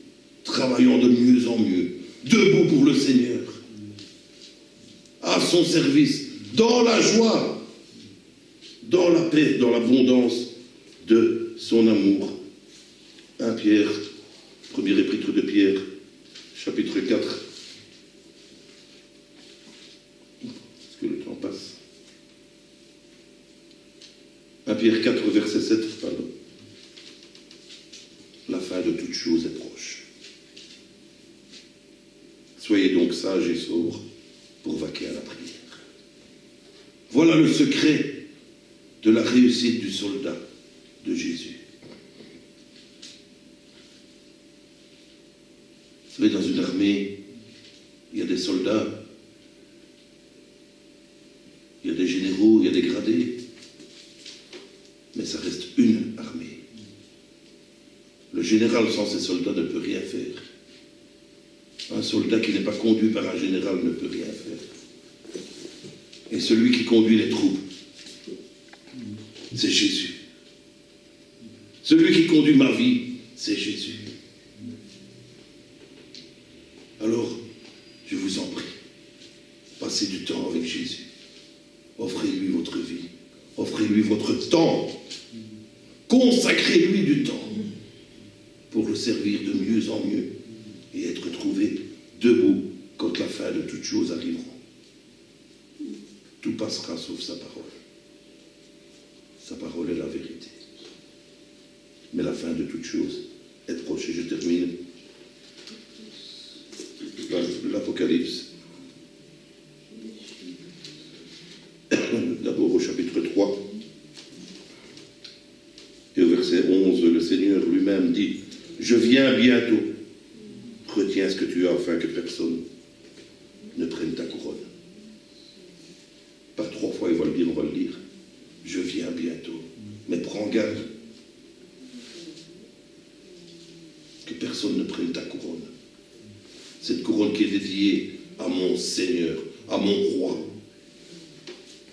travaillant de mieux en mieux, debout pour le Seigneur, à son service, dans la joie, dans la paix, dans l'abondance de son amour. 1 Pierre, premier épître de Pierre, chapitre 4. Est-ce que le temps passe? 1 Pierre 4, verset 7, pardon. La fin de toute chose est proche. Soyez donc sages et sobres pour vaquer à la prière. Voilà le secret de la réussite du soldat de Jésus. Vous savez, dans une armée, il y a des soldats, il y a des généraux, il y a des gradés, mais ça reste une armée. Le général sans ses soldats ne peut rien faire. Un soldat qui n'est pas conduit par un général ne peut rien faire. Et celui qui conduit les troupes, c'est Jésus. Celui qui conduit ma vie, c'est Jésus. Alors, je vous en prie, passez du temps avec Jésus. Offrez-lui votre vie. Offrez-lui votre temps. Consacrez-lui du temps pour le servir de mieux en mieux et être trouvé debout quand la fin de toutes choses arrivera. Tout passera sauf sa parole. Sa parole est la vérité. Mais la fin de toutes choses est proche. Et je termine l'Apocalypse. D'abord au chapitre 3 et au verset 11, le Seigneur lui-même dit: je viens bientôt. Retiens ce que tu as afin que personne ne prenne ta couronne. Pas 3 fois il va le dire, on va le lire. Je viens bientôt. Mais prends garde que personne ne prenne ta couronne. Cette couronne qui est dédiée à mon Seigneur, à mon roi.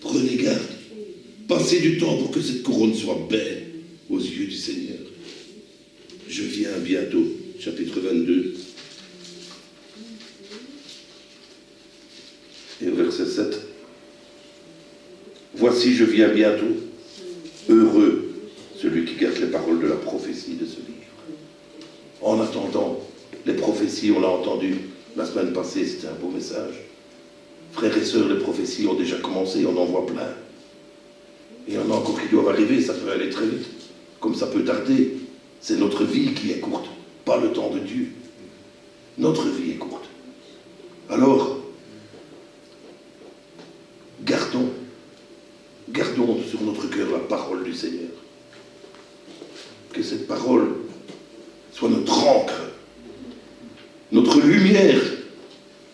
Prenez garde. Passez du temps pour que cette couronne soit belle aux yeux du Seigneur. Je viens bientôt. Chapitre 22. Et au verset 7. Voici, je viens bientôt. Heureux celui qui garde les paroles de la prophétie de ce livre. En attendant, les prophéties, on l'a entendu la semaine passée, c'était un beau message. Frères et sœurs, les prophéties ont déjà commencé, on en voit plein. Et il y en a encore qui doivent arriver, ça peut aller très vite, comme ça peut tarder. C'est notre vie qui est courte, pas le temps de Dieu. Notre vie est courte. Alors, gardons sur notre cœur la parole du Seigneur. Que cette parole soit notre encre, notre lumière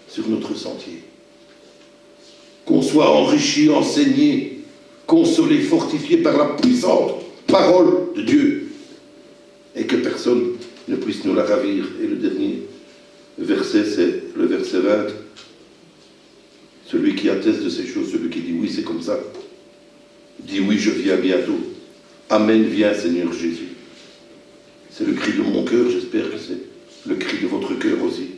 sur notre sentier. Qu'on soit enrichi, enseigné, consolé, fortifié par la puissante parole de Dieu. Et que personne ne puisse nous la ravir. Et le dernier verset, c'est le verset 20. Celui qui atteste de ces choses, celui qui dit oui, c'est comme ça. Dit oui, je viens bientôt. Amen, viens Seigneur Jésus. C'est le cri de mon cœur, j'espère que c'est le cri de votre cœur aussi.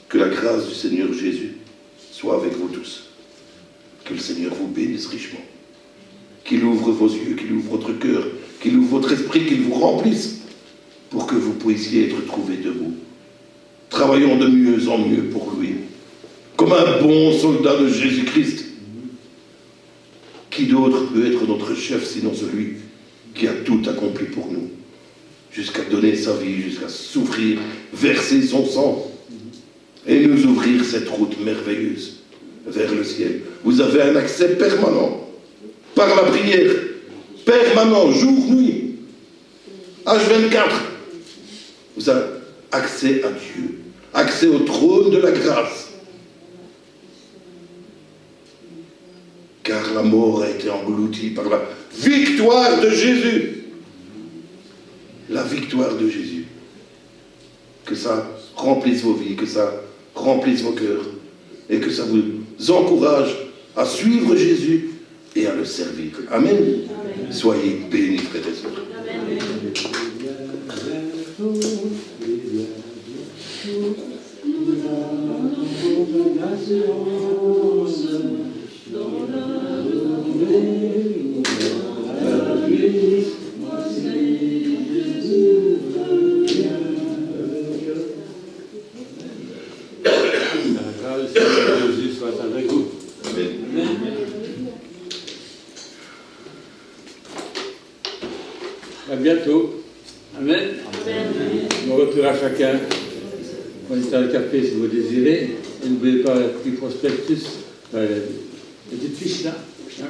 Que la grâce du Seigneur Jésus soit avec vous tous. Que le Seigneur vous bénisse richement. Qu'il ouvre vos yeux, qu'il ouvre votre cœur, qu'il ouvre votre esprit, qu'il vous remplisse pour que vous puissiez être trouvés debout. Travaillons de mieux en mieux pour lui. Comme un bon soldat de Jésus-Christ. Qui d'autre peut être notre chef sinon celui qui a tout accompli pour nous, jusqu'à donner sa vie, jusqu'à souffrir, verser son sang et nous ouvrir cette route merveilleuse vers le ciel. Vous avez un accès permanent par la prière, permanent, jour, nuit, H24. Vous avez accès à Dieu, accès au trône de la grâce. Car la mort a été engloutie par la victoire de Jésus. La victoire de Jésus. Que ça remplisse vos vies, que ça remplisse vos cœurs, et que ça vous encourage à suivre Jésus et à le servir. Amen. Amen. Soyez bénis, frères et sœurs. Jésus soit avec vous. Amen. À bientôt. Amen. Bon retour à chacun. Prenez un café si vous désirez. Et n'oubliez pas le petit prospectus, la petite fiche là. Hein,